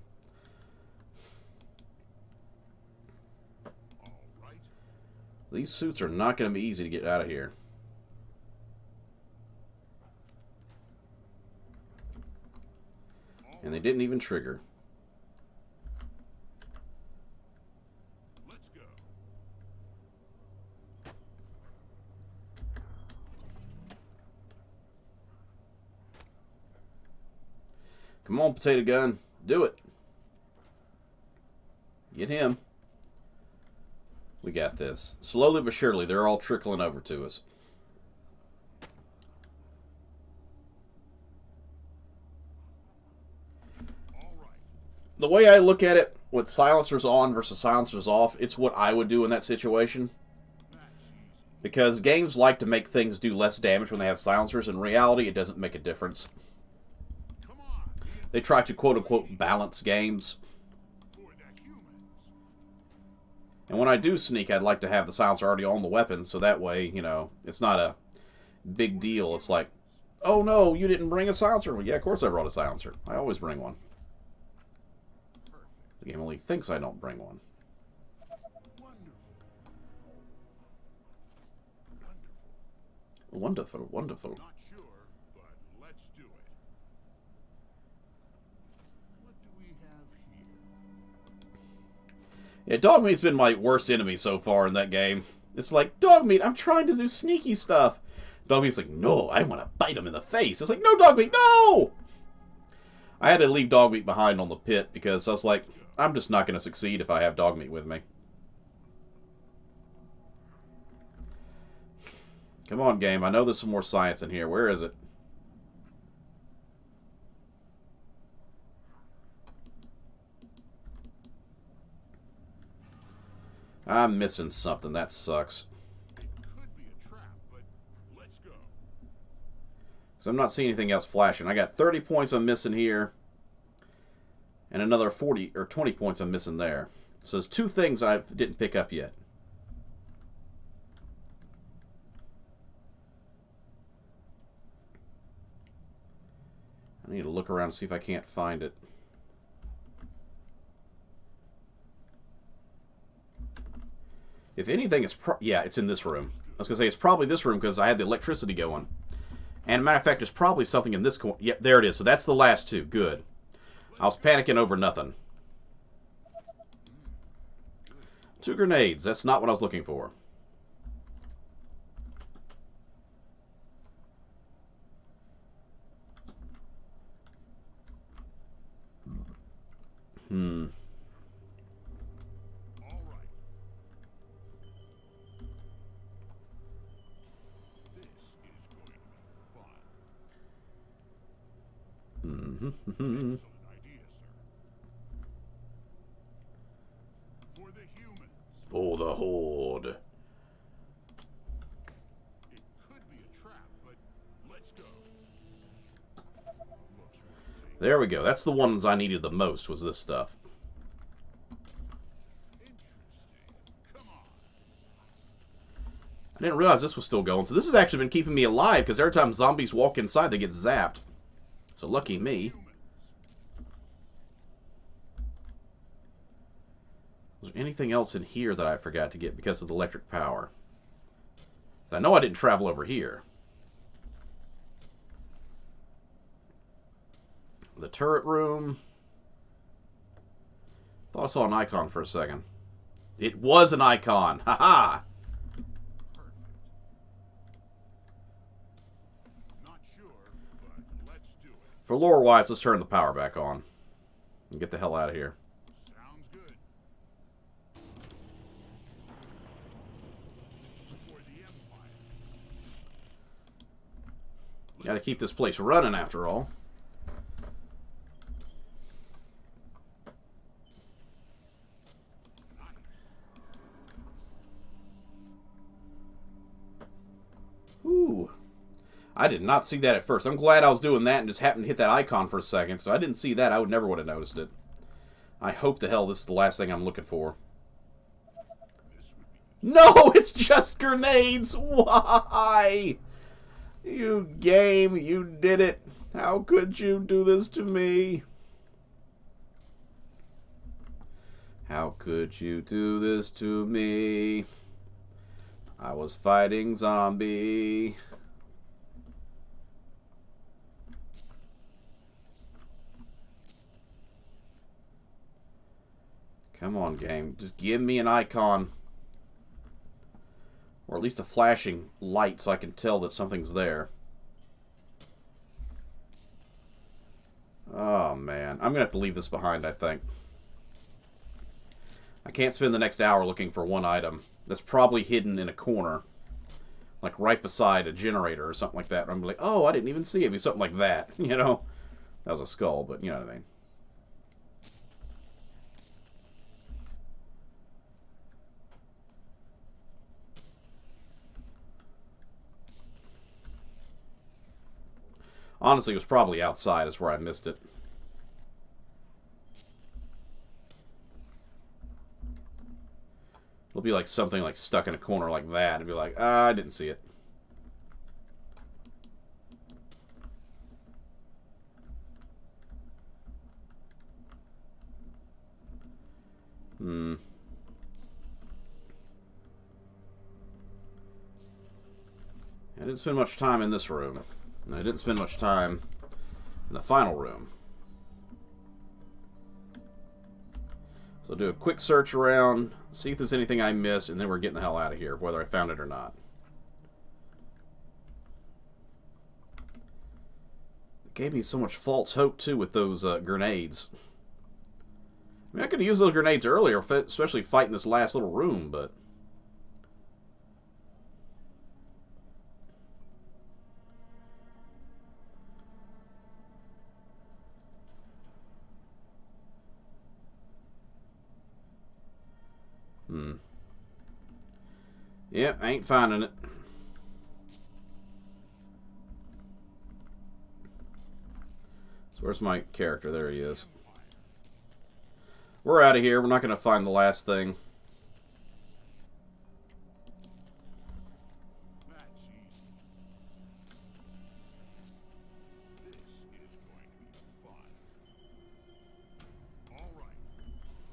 All right. These suits are not going to be easy to get out of here. And they didn't even trigger. Let's go. Come on, potato gun. Do it. Get him. We got this. Slowly but surely, they're all trickling over to us. All right. The way I look at it, with silencers on versus silencers off, it's what I would do in that situation. That's easy. Because games like to make things do less damage when they have silencers. In reality, it doesn't make a difference. Come on. They try to quote-unquote balance games. For the humans. And when I do sneak, I'd like to have the silencer already on the weapon, so that way, you know, it's not a big deal. It's like, oh no, you didn't bring a silencer. Well, yeah, of course I brought a silencer. I always bring one. Perfect. The game only thinks I don't bring one. Wonderful. Wonderful. Wonderful, wonderful. Not sure, but let's do it. What do we have here? Yeah, Dogmeat's been my worst enemy so far in that game. It's like, Dogmeat, I'm trying to do sneaky stuff. Dogmeat's like, no, I want to bite him in the face. It's like, no, Dogmeat, no! I had to leave Dogmeat behind on the pit because I was like, I'm just not going to succeed if I have Dogmeat with me. Come on, game. I know there's some more science in here. Where is it? I'm missing something. That sucks. It could be a trap, but let's go. So I'm not seeing anything else flashing. I got 30 points I'm missing here. And another 40 or 20 points I'm missing there. So there's two things I didn't pick up yet. I need to look around and see if I can't find it. If anything, it's yeah, it's in this room. I was going to say it's probably this room because I had the electricity going. And matter of fact, there's probably something in this corner. Yep, there it is. So that's the last two. Good. I was panicking over nothing. 2 grenades. That's not what I was looking for. All right. This is going to be fun. Excellent idea, sir. For the humans. For the Horde. It could be a trap, but let's go. Looks worth taking. There we go. That's the ones I needed the most, was this stuff. Interesting. Come on. I didn't realize this was still going. So this has actually been keeping me alive, because every time zombies walk inside, they get zapped. So lucky me. Humans. Was there anything else in here that I forgot to get because of the electric power? I know I didn't travel over here. The turret room. Thought I saw an icon for a second. It was an icon. Haha. Perfect. Not sure, but let's do it. For lore wise, let's turn the power back on and get the hell out of here. Sounds good. For the Empire. Got to keep this place running after all. Nice. Ooh. I I did not see that at first. I'm glad I was doing that and just happened to hit that icon for a second. So I didn't see that. I would never would have noticed it. I hope to hell this is the last thing I'm looking for. No, it's just grenades. Why? You game, you did it. How could you do this to me? How could you do this to me? I was fighting zombie. Come on, game. Just give me an icon. Or at least a flashing light so I can tell that something's there. Oh, man. I'm going to have to leave this behind, I think. I can't spend the next hour looking for one item that's probably hidden in a corner. Like right beside a generator or something like that. I'm like, oh, I didn't even see it. Be something like that, you know? That was a skull, but you know what I mean. Honestly, it was probably outside is where I missed it. It'll be like something like stuck in a corner like that. And be like, I didn't see it. I didn't spend much time in this room. And I didn't spend much time in the final room. So I'll do a quick search around, see if there's anything I missed, and then we're getting the hell out of here, whether I found it or not. It gave me so much false hope, too, with those grenades. I mean, I could have used those grenades earlier, especially fighting this last little room, but... Yep, I ain't finding it. So where's my character? There he is. We're out of here. We're not going to find the last thing. That's easy. This is going to be fun.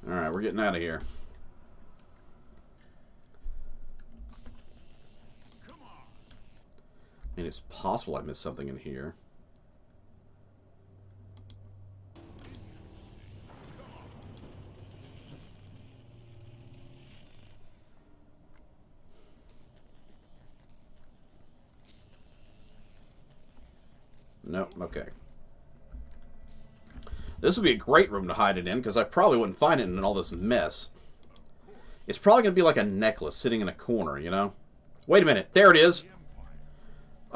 All right. Alright, we're getting out of here. I mean, it's possible I missed something in here. Nope, okay. This would be a great room to hide it in, because I probably wouldn't find it in all this mess. It's probably going to be like a necklace sitting in a corner, you know? Wait a minute, there it is!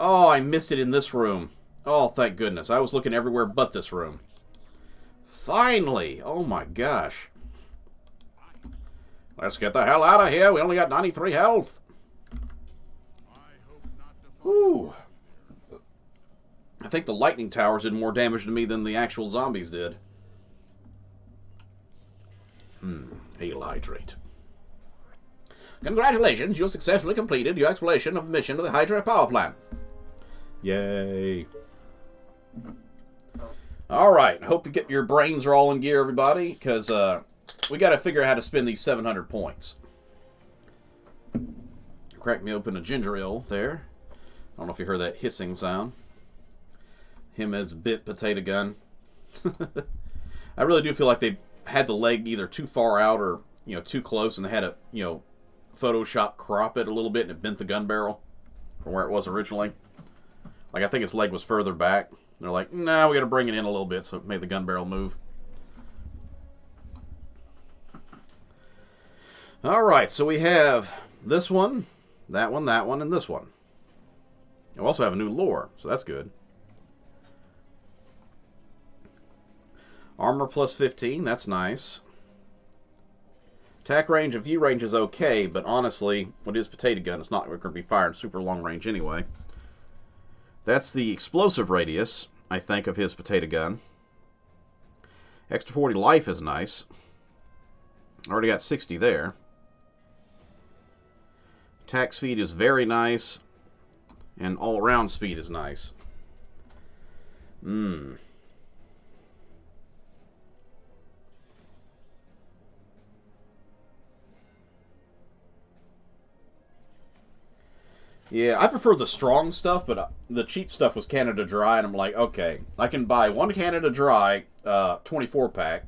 Oh, I missed it in this room. Oh, thank goodness. I was looking everywhere but this room. Finally! Oh my gosh. Let's get the hell out of here. We only got 93 health. Whew. I think the lightning towers did more damage to me than the actual zombies did. Heal hydrate. Congratulations, you successfully completed your exploration of the mission to the Hydra power plant. Yay. Alright, hope you get your brains are all in gear, everybody, because we got to figure out how to spend these 700 points. Crack me open a ginger ale there. I don't know if you heard that hissing sound. Him and his bit potato gun. I really do feel like they had the leg either too far out or, you know, too close, and they had to, you know, Photoshop crop it a little bit and it bent the gun barrel from where it was originally. Like, I think its leg was further back. They're like, nah, we got to bring it in a little bit, so it made the gun barrel move. Alright, so we have this one, that one, and this one. We also have a new lore, so that's good. Armor plus 15, that's nice. Attack range and view range is okay, but honestly, with his potato gun, it's not going to be firing super long range anyway. That's the explosive radius, I think, of his potato gun. Extra 40 life is nice. Already got 60 there. Attack speed is very nice. And all-around speed is nice. Yeah, I prefer the strong stuff, but the cheap stuff was Canada Dry, and I'm like, okay, I can buy one Canada Dry 24-pack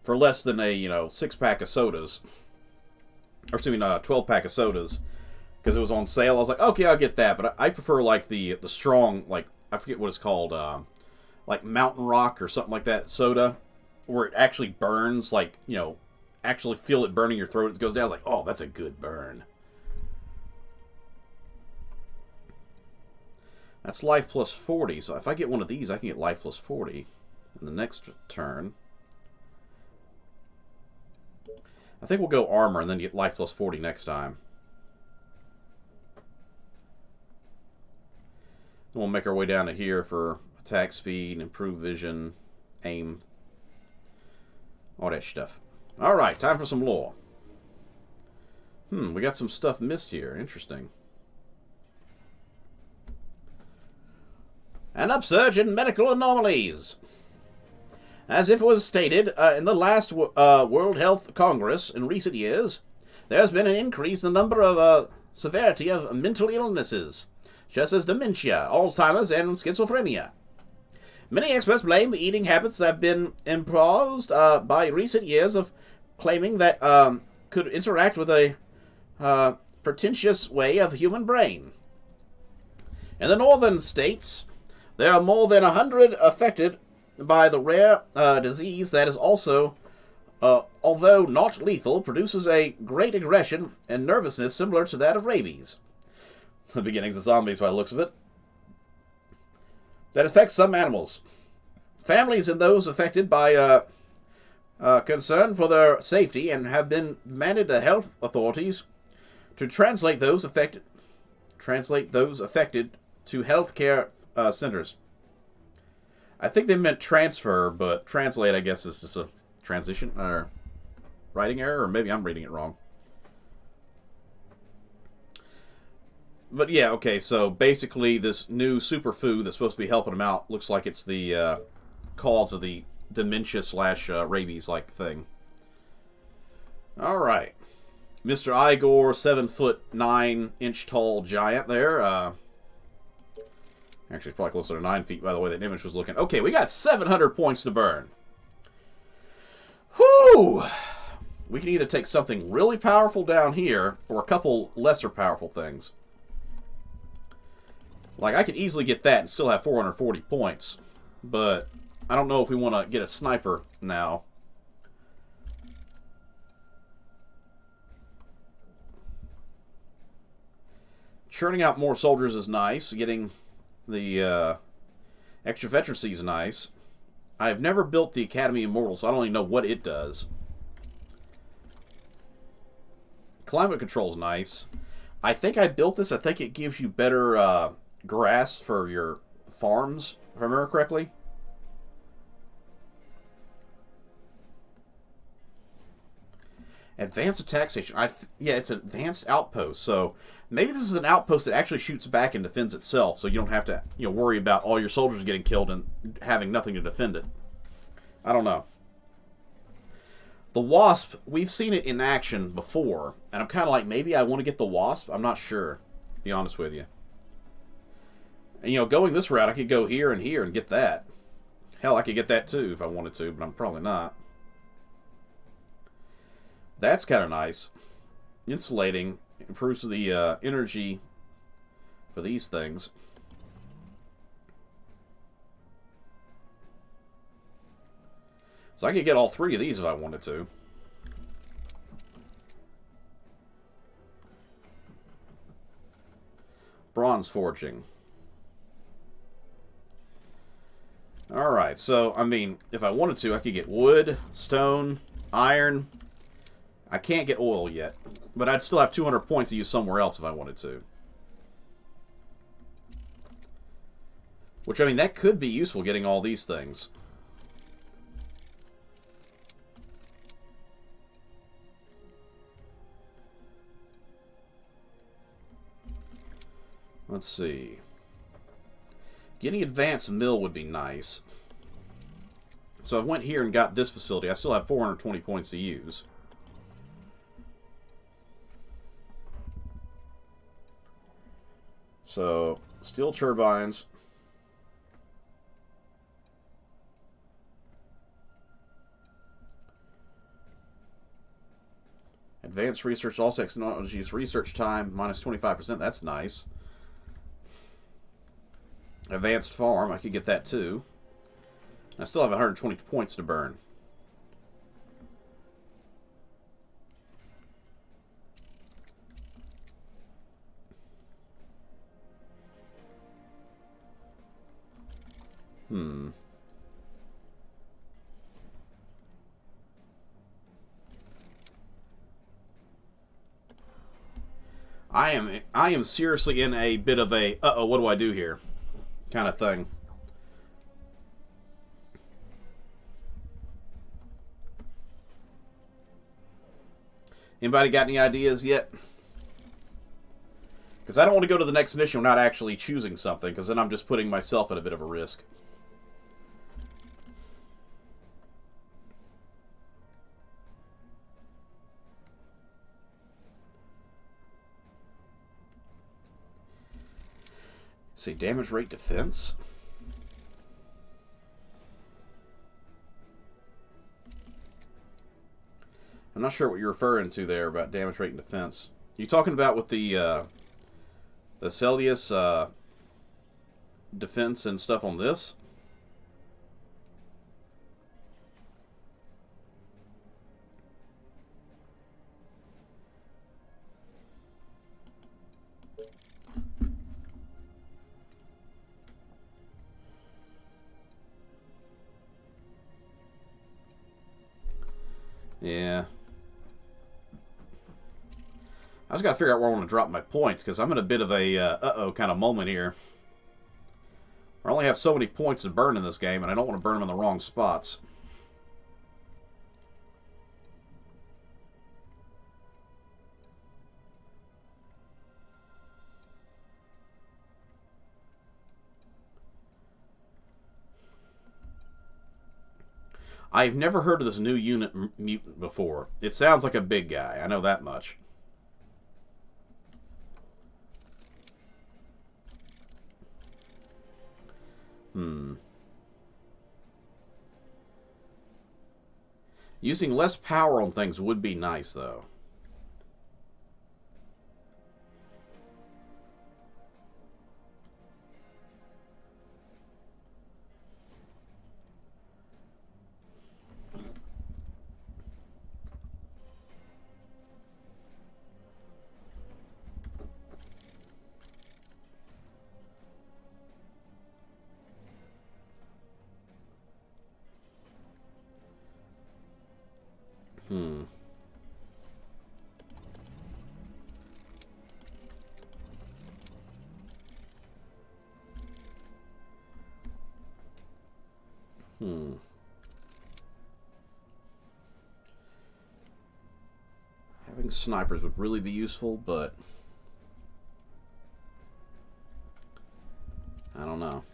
for less than a 6-pack of sodas, or excuse me, 12-pack of sodas, because it was on sale. I was like, okay, I'll get that, but I prefer like the strong, like I forget what it's called, like Mountain Rock or something like that soda, where it actually burns, like actually feel it burning your throat as it goes down. I was like, oh, that's a good burn. That's life plus 40, so if I get one of these, I can get life plus 40 in the next turn. I think we'll go armor and then get life plus 40 next time. Then we'll make our way down to here for attack speed, improved vision, aim, all that stuff. Alright, time for some lore. We got some stuff missed here. Interesting. An upsurge in medical anomalies. As if it was stated in the last World Health Congress in recent years, there's been an increase in the number of severity of mental illnesses, such as dementia, Alzheimer's, and schizophrenia. Many experts blame the eating habits that have been imposed by recent years of claiming that could interact with a pretentious way of human brain. In the northern states, there are more than 100 affected by the rare disease that is also, although not lethal, produces a great aggression and nervousness similar to that of rabies. The beginnings of zombies by the looks of it. That affects some animals. Families and those affected by concern for their safety and have been demanded to health authorities to translate those affected to healthcare centers. I think they meant transfer, but translate, I guess, is just a transition or writing error, or maybe I'm reading it wrong. But yeah, okay, so basically this new superfood that's supposed to be helping them out looks like it's the cause of the dementia / rabies-like thing. Alright. Mr. Igor, 7'9" tall giant there. Actually, it's probably closer to 9 feet by the way that image was looking. Okay, we got 700 points to burn. Whew! We can either take something really powerful down here, or a couple lesser powerful things. Like, I could easily get that and still have 440 points. But I don't know if we want to get a sniper now. Churning out more soldiers is nice. Getting the extra veterancy is nice. I have never built the Academy Immortal, so I don't even know what it does. Climate control is nice. I think I built this. I think it gives you better grass for your farms, if I remember correctly. Advanced attack station. Yeah, it's an advanced outpost. So maybe this is an outpost that actually shoots back and defends itself, so you don't have to worry about all your soldiers getting killed and having nothing to defend it. I don't know. The Wasp, we've seen it in action before, and I'm kind of like, maybe I want to get the Wasp. I'm not sure, to be honest with you. And, going this route, I could go here and get that. Hell, I could get that too if I wanted to, but I'm probably not. That's kind of nice. Insulating improves the energy for these things. So I could get all 3 of these if I wanted to. Bronze forging. Alright, so, I mean, if I wanted to, I could get wood, stone, iron. I can't get oil yet, but I'd still have 200 points to use somewhere else if I wanted to. Which, I mean, that could be useful, getting all these things. Let's see. Getting advanced mill would be nice. So I went here and got this facility. I still have 420 points to use. So, steel turbines. Advanced research, all technologies, research time, minus 25%. That's nice. Advanced farm, I could get that too. I still have 120 points to burn. I am seriously in a bit of a uh-oh, what do I do here kind of thing. Anybody got any ideas yet? Because I don't want to go to the next mission without actually choosing something, because then I'm just putting myself at a bit of a risk. Let's see, damage rate defense. I'm not sure what you're referring to there about damage rate and defense. You talking about with the Celius defense and stuff on this? Yeah. I just got to figure out where I want to drop my points, because I'm in a bit of a uh-oh kind of moment here. I only have so many points to burn in this game, and I don't want to burn them in the wrong spots. I've never heard of this new unit mutant before. It sounds like a big guy. I know that much. Using less power on things would be nice, though. Having snipers would really be useful, but I don't know.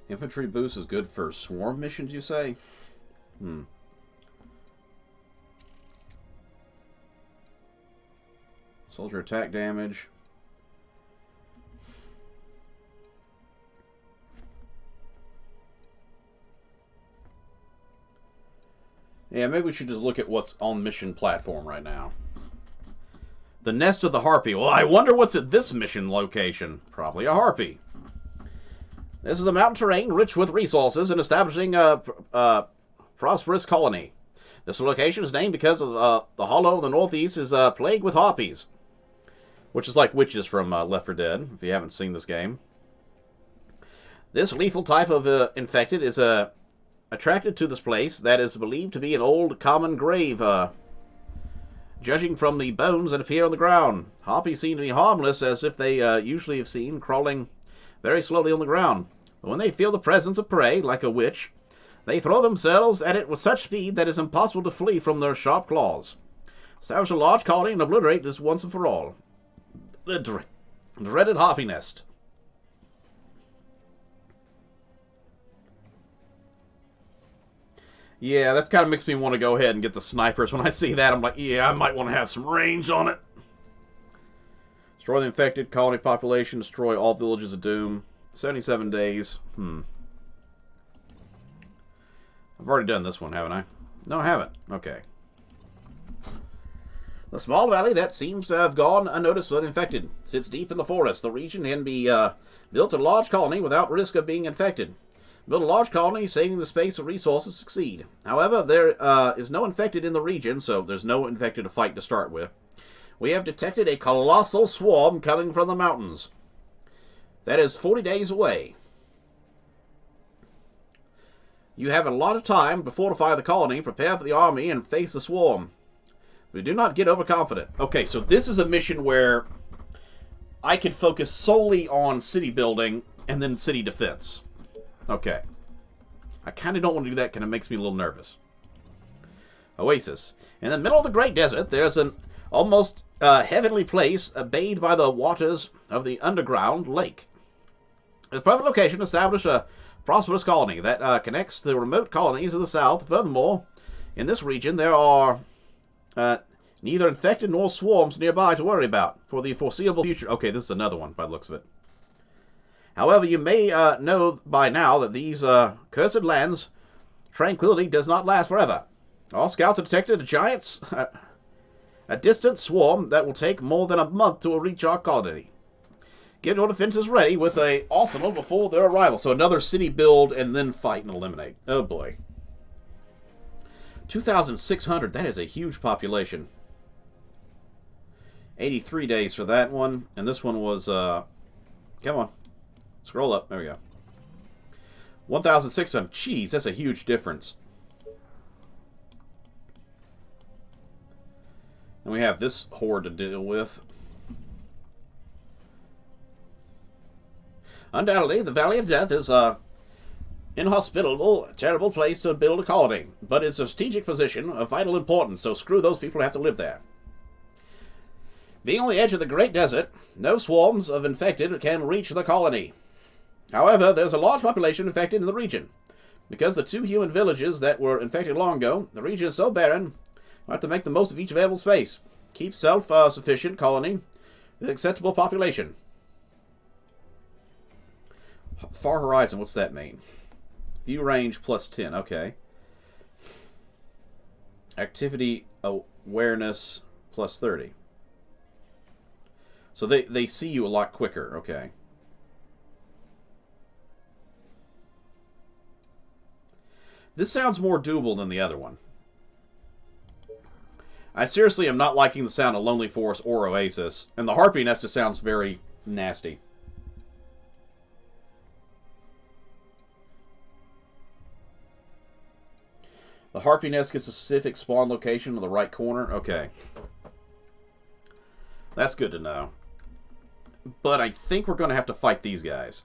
Infantry boost is good for swarm missions, you say? Soldier attack damage. Yeah, maybe we should just look at what's on mission platform right now. The nest of the harpy. Well, I wonder what's at this mission location. Probably a harpy. This is the mountain terrain rich with resources and establishing a prosperous colony. This location is named because of the hollow of the northeast is plagued with harpies. Which is like witches from Left 4 Dead, if you haven't seen this game. This lethal type of infected is attracted to this place that is believed to be an old common grave, judging from the bones that appear on the ground. Harpies seem to be harmless, as if they usually have seen crawling very slowly on the ground. But when they feel the presence of prey, like a witch, they throw themselves at it with such speed that it is impossible to flee from their sharp claws. Establish a large colony and obliterate this once and for all. The dreaded harpy nest. Yeah, that kind of makes me want to go ahead and get the snipers. When I see that, I'm like, yeah, I might want to have some range on it. Destroy the infected colony population. Destroy all villages of doom. 77 days. I've already done this one, haven't I? No, I haven't. Okay. The small valley that seems to have gone unnoticed by the infected sits deep in the forest. The region can be built a large colony without risk of being infected. Build a large colony, saving the space and resources to succeed. However, there is no infected in the region, so there's no infected to fight to start with. We have detected a colossal swarm coming from the mountains. That is 40 days away. You have a lot of time to fortify the colony, prepare for the army, and face the swarm. But do not get overconfident. Okay, so this is a mission where I can focus solely on city building and then city defense. Okay. I kind of don't want to do that because it makes me a little nervous. Oasis. In the middle of the Great Desert, there's an almost heavenly place bathed by the waters of the underground lake. The perfect location to establish a prosperous colony that connects the remote colonies of the south. Furthermore, in this region, there are neither infected nor swarms nearby to worry about for the foreseeable future. Okay, this is another one by the looks of it. However, you may know by now that these cursed lands' tranquility does not last forever. All scouts have detected a distant swarm that will take more than a month to reach our colony. Get your defenses ready with an arsenal before their arrival. So another city build and then fight and eliminate. Oh boy. 2,600, that is a huge population. 83 days for that one. And this one was, come on. Scroll up. There we go. 1,600. Jeez, that's a huge difference. And we have this horde to deal with. Undoubtedly, the Valley of Death is a inhospitable, terrible place to build a colony, but it's a strategic position of vital importance, so screw those people who have to live there. Being on the edge of the Great Desert, no swarms of infected can reach the colony. However, there's a large population infected in the region. Because the 2 human villages that were infected long ago, the region is so barren, we'll have to make the most of each available space. Keep self-sufficient colony with acceptable population. Far Horizon, what's that mean? View range plus 10, okay. Activity awareness plus 30. So they see you a lot quicker, okay. This sounds more doable than the other one. I seriously am not liking the sound of Lonely Forest or Oasis. And the Harpy Nest just sounds very nasty. The Harpy Nest gets a specific spawn location in the right corner. Okay. That's good to know. But I think we're going to have to fight these guys.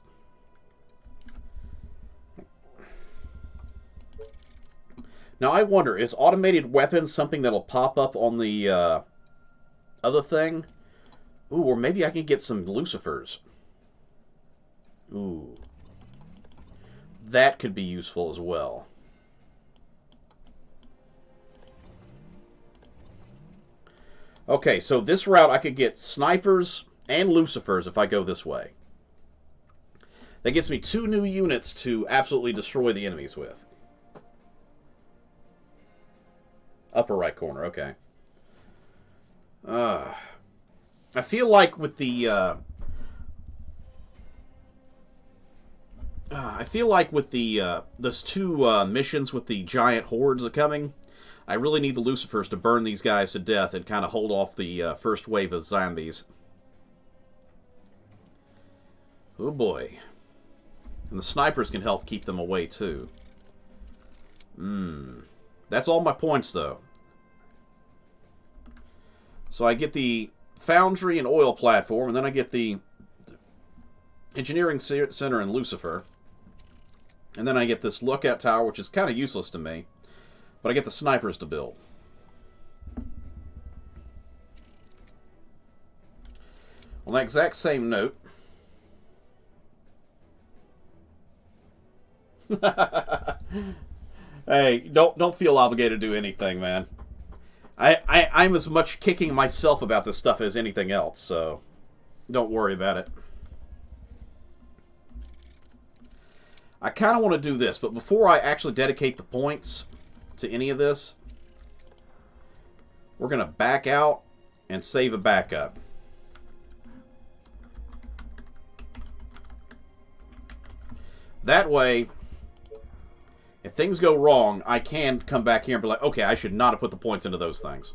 Now, I wonder, is automated weapons something that'll pop up on the other thing? Ooh, or maybe I can get some Lucifers. Ooh. That could be useful as well. Okay, so this route I could get snipers and Lucifers if I go this way. That gets me 2 new units to absolutely destroy the enemies with. Upper right corner, okay. I feel like with the those two missions with the giant hordes are coming, I really need the Lucifers to burn these guys to death and kind of hold off the first wave of zombies. Oh boy. And the snipers can help keep them away too. That's all my points though. So I get the foundry and oil platform, and then I get the engineering center and Lucifer. And then I get this lookout tower, which is kind of useless to me. But I get the snipers to build. On that exact same note... Hey, don't feel obligated to do anything, man. I'm as much kicking myself about this stuff as anything else, so don't worry about it. I kind of want to do this, but before I actually dedicate the points to any of this, we're going to back out and save a backup. That way, if things go wrong, I can come back here and be like, okay, I should not have put the points into those things.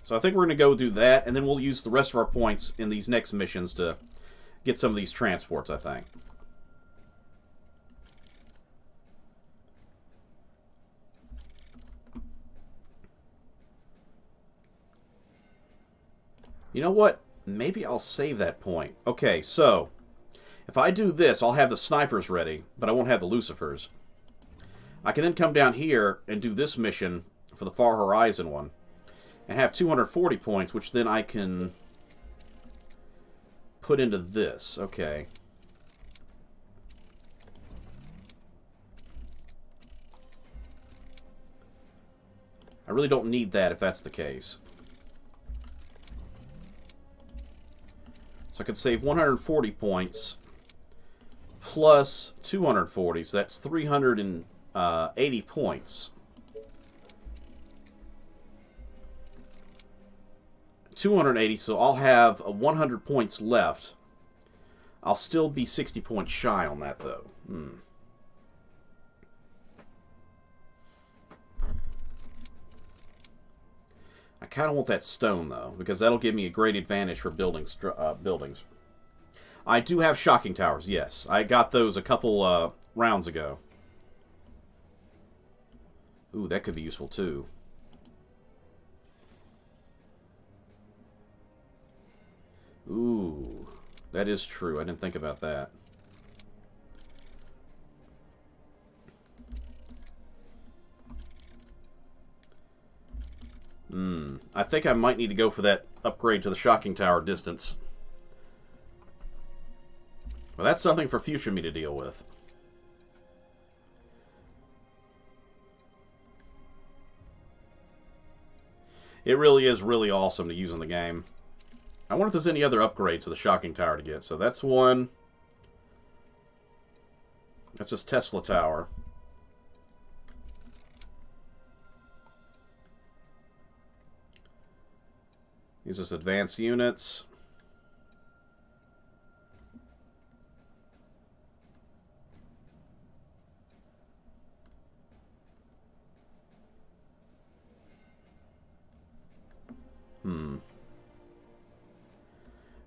So I think we're going to go do that, and then we'll use the rest of our points in these next missions to get some of these transports, I think. You know what? Maybe I'll save that point. Okay, so if I do this, I'll have the snipers ready, but I won't have the Lucifers. I can then come down here and do this mission for the Far Horizon one and have 240 points, which then I can put into this. Okay. I really don't need that if that's the case. So I could save 140 points plus 240, so that's 380 points. 280, so I'll have 100 points left. I'll still be 60 points shy on that, though. I kind of want that stone, though, because that'll give me a great advantage for building buildings. I do have shocking towers, yes. I got those a couple rounds ago. Ooh, that could be useful, too. Ooh, that is true. I didn't think about that. I think I might need to go for that upgrade to the shocking tower distance. Well, that's something for future me to deal with. It really is really awesome to use in the game. I wonder if there's any other upgrades to the shocking tower to get. So that's one. That's just Tesla Tower. These are advanced units.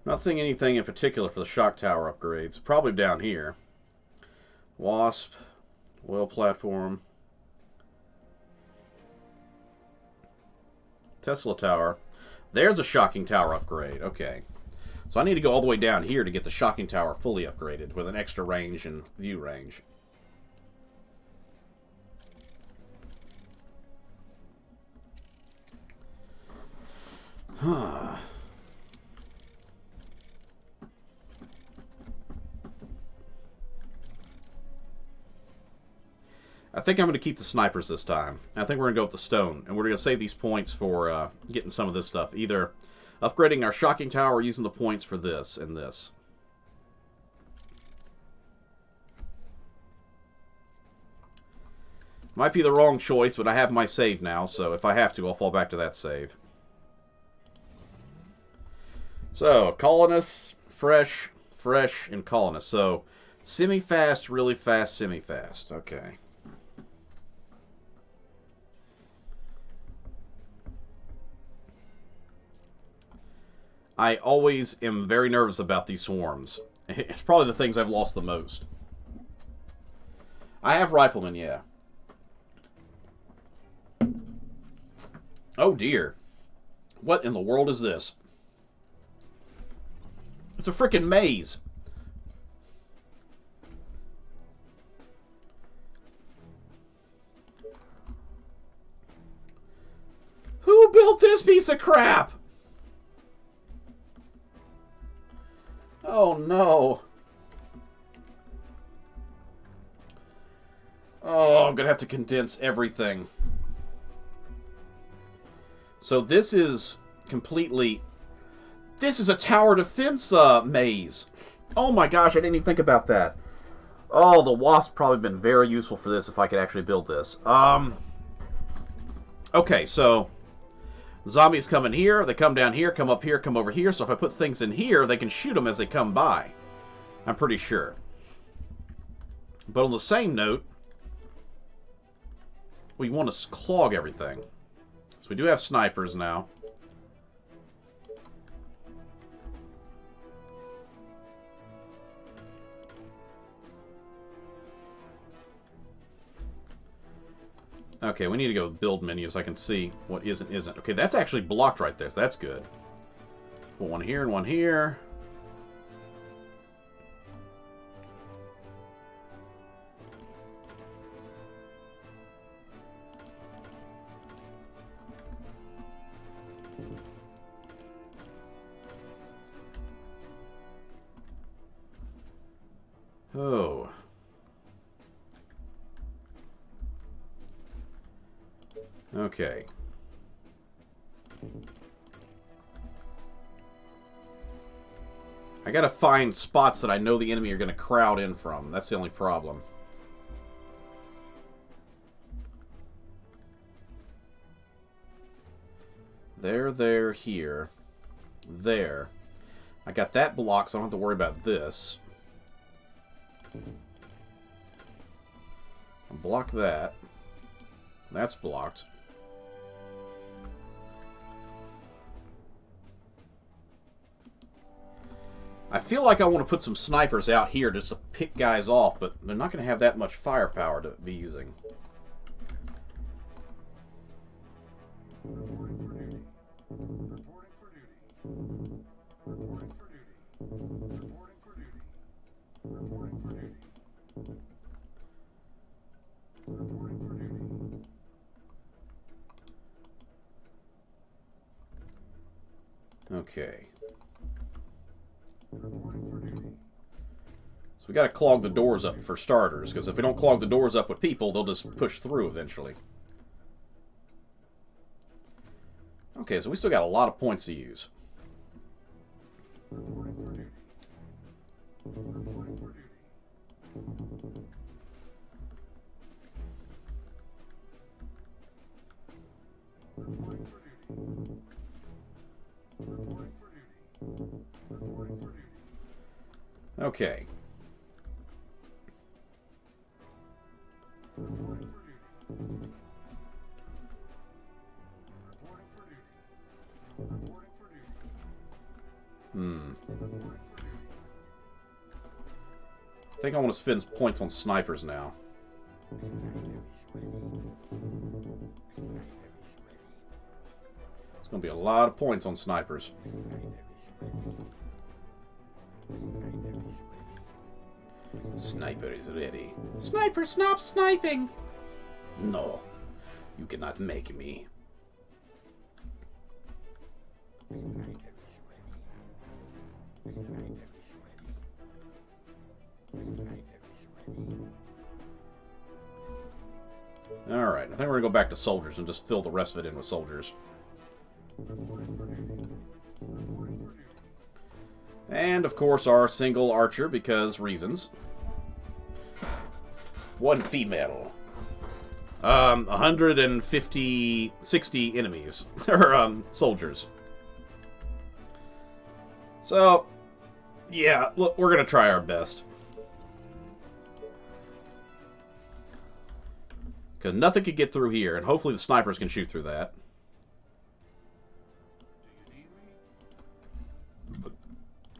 Not seeing anything in particular for the shock tower upgrades. Probably down here. Wasp, oil platform, Tesla Tower. There's a shocking tower upgrade. Okay. So I need to go all the way down here to get the shocking tower fully upgraded with an extra range and view range. Huh. I think I'm going to keep the snipers this time. I think we're going to go with the stone. And we're going to save these points for getting some of this stuff. Either upgrading our shocking tower or using the points for this and this. Might be the wrong choice, but I have my save now, so if I have to, I'll fall back to that save. So, colonists, fresh, and colonists. So, semi-fast, really fast, semi-fast. Okay. I always am very nervous about these swarms. It's probably the things I've lost the most. I have riflemen, yeah. Oh dear. What in the world is this? It's a frickin' maze. Who built this piece of crap? Oh no. Oh, I'm gonna have to condense everything. So this is completely... This is a tower defense maze. Oh my gosh, I didn't even think about that. Oh, the wasp probably been very useful for this if I could actually build this. Okay, so... Zombies come in here, they come down here, come up here, come over here. So if I put things in here, they can shoot them as they come by. I'm pretty sure. But on the same note, we want to clog everything. So we do have snipers now. Okay, we need to go build menu so I can see what is and isn't. Okay, that's actually blocked right there, so that's good. Put one here and one here. Oh. Okay. I gotta find spots that I know the enemy are gonna crowd in from. That's the only problem. There, here. There. I got that blocked, so I don't have to worry about this. I'll block that. That's blocked. I feel like I want to put some snipers out here just to pick guys off, but they're not going to have that much firepower to be using. Reporting for duty. Reporting for duty. Reporting for duty. Reporting for duty. Reporting for duty. Reporting for duty. Okay. So we got to clog the doors up for starters, because if we don't clog the doors up with people, they'll just push through eventually. Okay, so we still got a lot of points to use. Okay. I think I want to spend points on snipers now. It's going to be a lot of points on snipers. Sniper is ready. Sniper, stop sniping! No, you cannot make me. Alright, I think we're going to go back to soldiers and just fill the rest of it in with soldiers. And, of course, our single archer, because reasons. One female. 150, 60 enemies. or, soldiers. So, yeah, look, we're gonna try our best. Because nothing could get through here, and hopefully the snipers can shoot through that.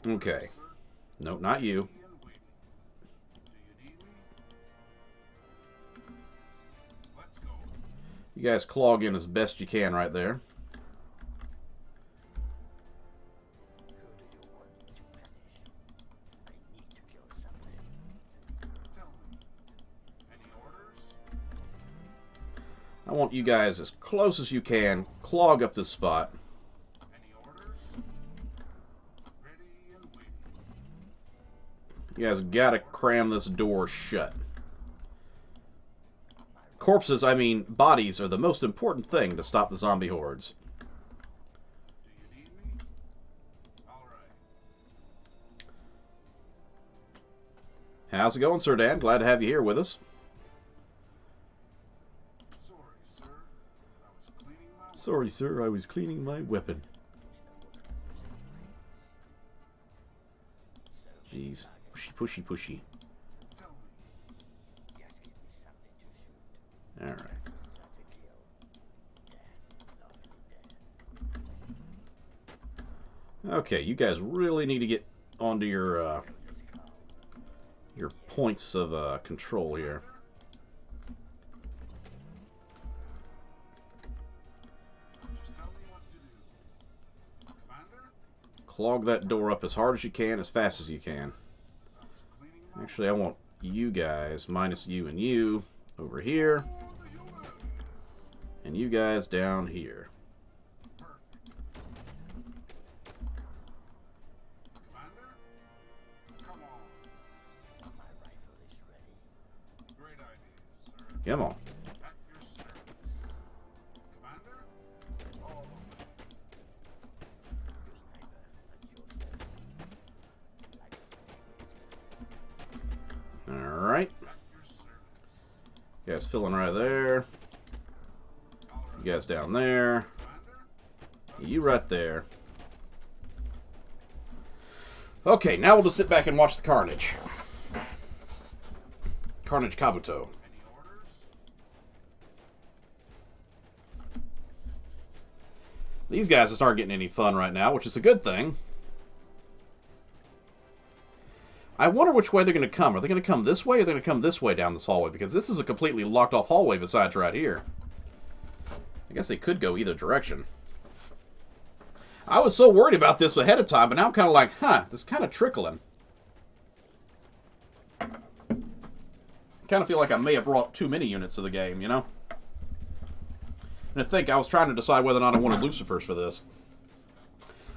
Okay. No, not you. You guys clog in as best you can right there. I want you guys as close as you can. Clog up this spot. You guys gotta cram this door shut. Corpses, I mean bodies, are the most important thing to stop the zombie hordes. How's it going, Sir Dan? Glad to have you here with us. Sorry, sir, I was cleaning my weapon. Jeez. Pushy, pushy, pushy. Alright. Okay, you guys really need to get onto your points of control here. Clog that door up as hard as you can, as fast as you can. Actually, I want you guys, minus you and you, over here. And you guys down here. Come on. Alright. You guys filling right there. You guys down there. You right there. Okay, now we'll just sit back and watch the carnage. Carnage Kabuto. These guys aren't getting any fun right now, which is a good thing. I wonder which way they're going to come. Are they going to come this way, or are they going to come this way down this hallway? Because this is a completely locked off hallway besides right here. I guess they could go either direction. I was so worried about this ahead of time, but now I'm kind of like, huh, this is kind of trickling. I kind of feel like I may have brought too many units to the game, you know? And I think I was trying to decide whether or not I wanted Lucifers for this.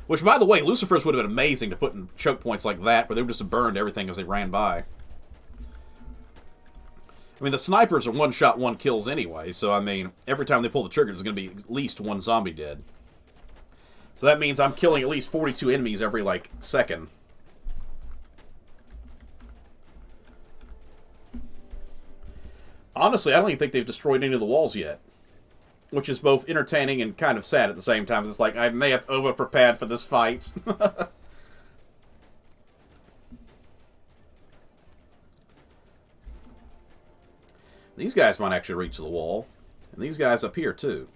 Which, by the way, Lucifers would have been amazing to put in choke points like that, where they would just have burned everything as they ran by. I mean, the snipers are one-shot, one-kills anyway, so, I mean, every time they pull the trigger, there's going to be at least one zombie dead. So that means I'm killing at least 42 enemies every, like, second. Honestly, I don't even think they've destroyed any of the walls yet. Which is both entertaining and kind of sad at the same time. It's like, I may have over-prepared for this fight. These guys might actually reach the wall. And these guys up here, too.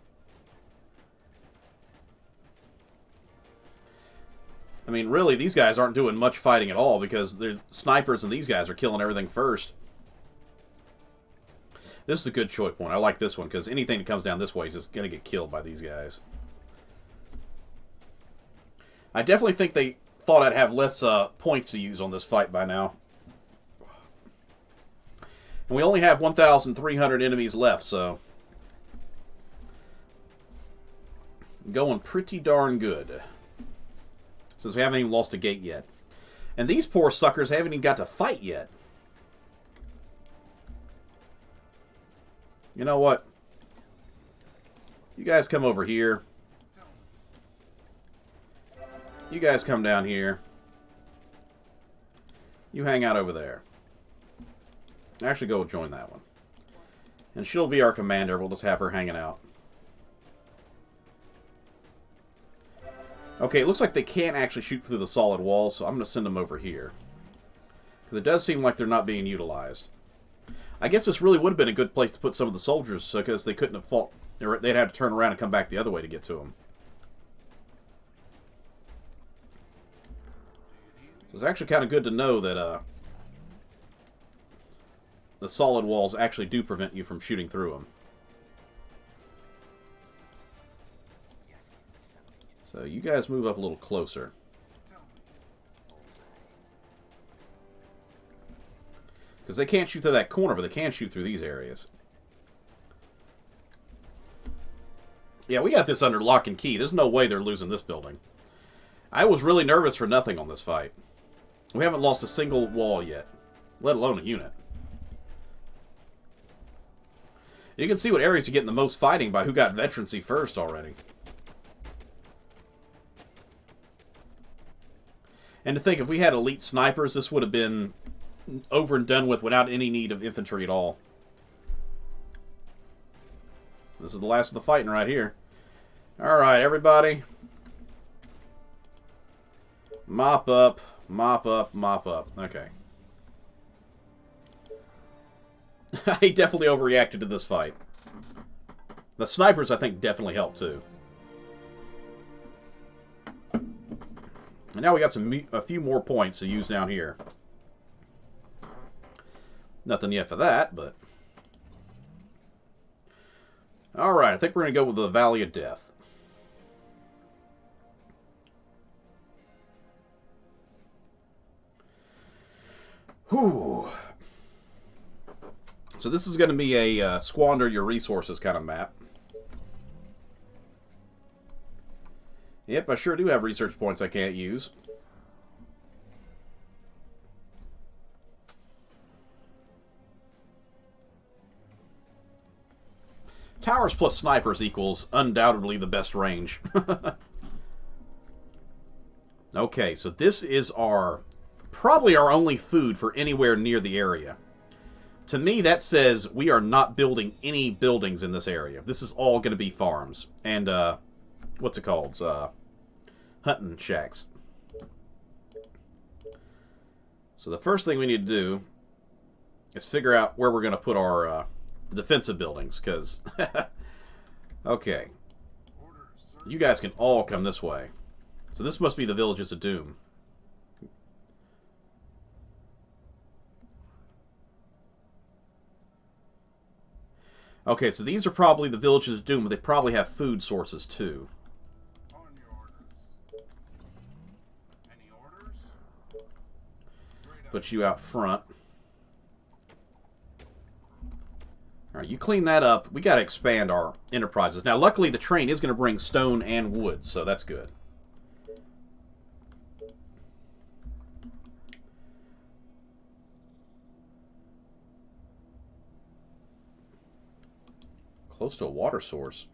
I mean, really, these guys aren't doing much fighting at all because they're snipers and these guys are killing everything first. This is a good choke point. I like this one, because anything that comes down this way is just going to get killed by these guys. I definitely think they thought I'd have less points to use on this fight by now. And we only have 1,300 enemies left, so... going pretty darn good. Since we haven't even lost a gate yet. And these poor suckers haven't even got to fight yet. You know what? You guys come over here. You guys come down here. You hang out over there. Actually, go join that one. And she'll be our commander. We'll just have her hanging out. Okay, it looks like they can't actually shoot through the solid walls, so I'm going to send them over here. Because it does seem like they're not being utilized. I guess this really would have been a good place to put some of the soldiers, because they couldn't have fought... They'd have to turn around and come back the other way to get to them. So it's actually kind of good to know that the solid walls actually do prevent you from shooting through them. So you guys move up a little closer. Because they can't shoot through that corner, but they can shoot through these areas. Yeah, we got this under lock and key. There's no way they're losing this building. I was really nervous for nothing on this fight. We haven't lost a single wall yet, let alone a unit. You can see what areas are getting the most fighting by who got veterancy first already. And to think, if we had elite snipers, this would have been over and done with without any need of infantry at all. This is the last of the fighting right here. Alright, everybody. Mop up, mop up, mop up. Okay. I definitely overreacted to this fight. The snipers, I think, definitely helped, too. And now we got a few more points to use down here. Nothing yet for that, but... Alright, I think we're going to go with the Valley of Death. Whew. So this is going to be a squander your resources kind of map. Yep, I sure do have research points I can't use. Towers plus snipers equals undoubtedly the best range. Okay, so this is probably our only food for anywhere near the area. To me, that says we are not building any buildings in this area. This is all going to be farms. And, what's it called? Hunting shacks. So the first thing we need to do is figure out where we're going to put our defensive buildings, because... Okay. You guys can all come this way. So this must be the Villages of Doom. Okay, so these are probably the Villages of Doom, but they probably have food sources, too. On your orders. Any orders? Put you out front. Alright, you clean that up. We got to expand our enterprises. Now, luckily, the train is going to bring stone and wood, so that's good. Close to a water source.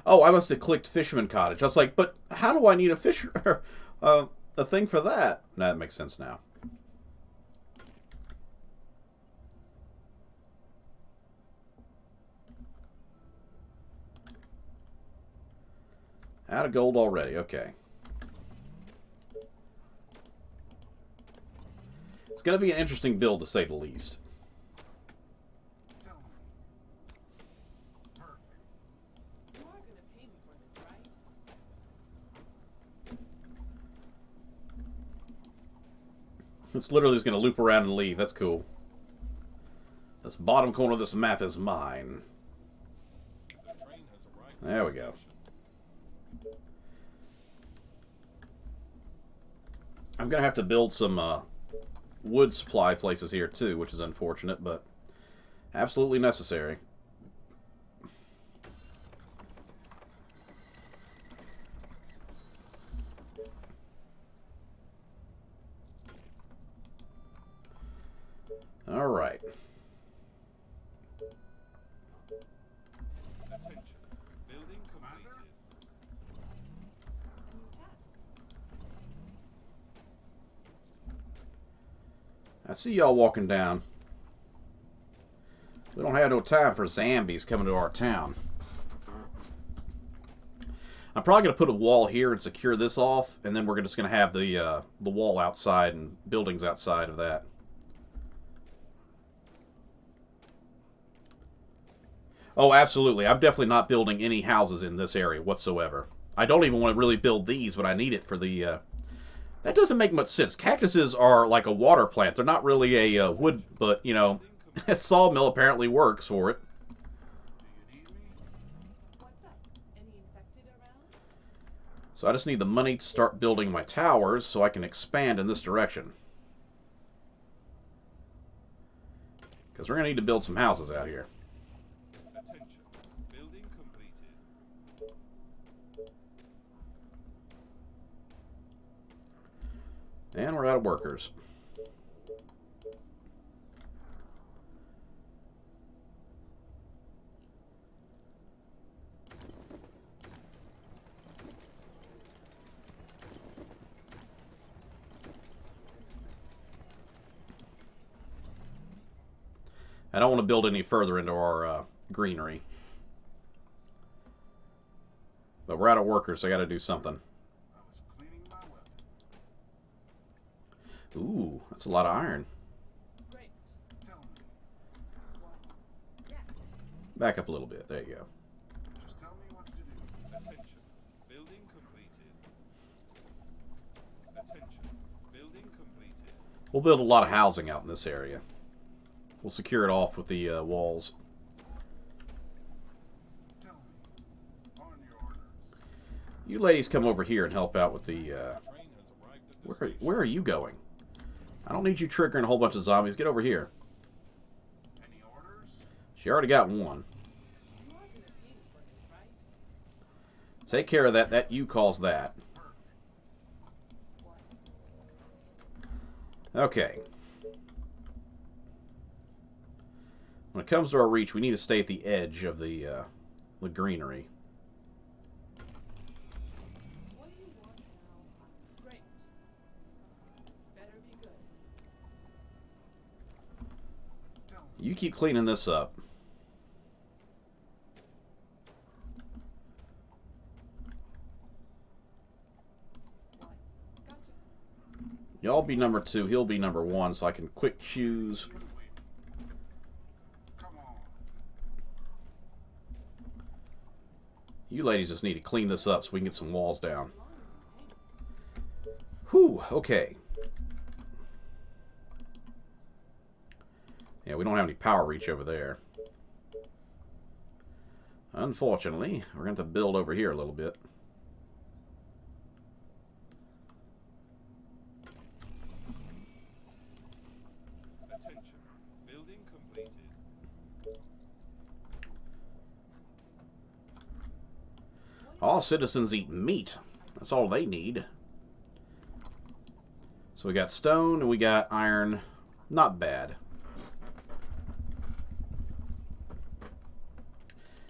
Oh, I must have clicked Fisherman Cottage. I was like, but how do I need a a thing for that? No, that makes sense now. Out of gold already. Okay. It's going to be an interesting build, to say the least. Tell me. Perfect. You are going to pay me for this, right? It's literally just going to loop around and leave. That's cool. This bottom corner of this map is mine. The train has arrived. There we go. I'm going to have to build some wood supply places here too, which is unfortunate, but absolutely necessary. All right. Attention. Building completed. I see y'all walking down. We don't have no time for zombies coming to our town. I'm probably going to put a wall here and secure this off, and then we're just going to have the wall outside and buildings outside of that. Oh, absolutely. I'm definitely not building any houses in this area whatsoever. I don't even want to really build these, but I need it for the... That doesn't make much sense. Cactuses are like a water plant. They're not really a wood, but, you know, a sawmill apparently works for it. What's up? Any infected around? So I just need the money to start building my towers so I can expand in this direction. Because we're going to need to build some houses out here. Attention. Building completed. And we're out of workers. I don't want to build any further into our greenery. But we're out of workers, so I got to do something. I was cleaning my weapon. Ooh, that's a lot of iron. Great. Tell me. What? Yes. Back up a little bit. There you go. Just tell me what to do. Attention. Building completed. Attention. Building completed. We'll build a lot of housing out in this area. We'll secure it off with the walls. Tell me. On your orders. You ladies come over here and help out with the... Train has arrived at the station. Where are you going? I don't need you triggering a whole bunch of zombies. Get over here. Any orders? She already got one. You are gonna pay me for this, right? Take care of that. That you cause that. What? Okay. When it comes to our reach, we need to stay at the edge of the greenery. What do you want now? Great. This better be good. Tell me. You keep cleaning this up. What? Gotcha. Y'all be number 2. He'll be number 1, so I can quick choose. Wait. Come on. You ladies just need to clean this up so we can get some walls down. Whew, okay. Yeah, we don't have any power reach over there. Unfortunately, we're going to have to build over here a little bit. Attention. Building completed. All citizens eat meat. That's all they need. So we got stone and we got iron. Not bad.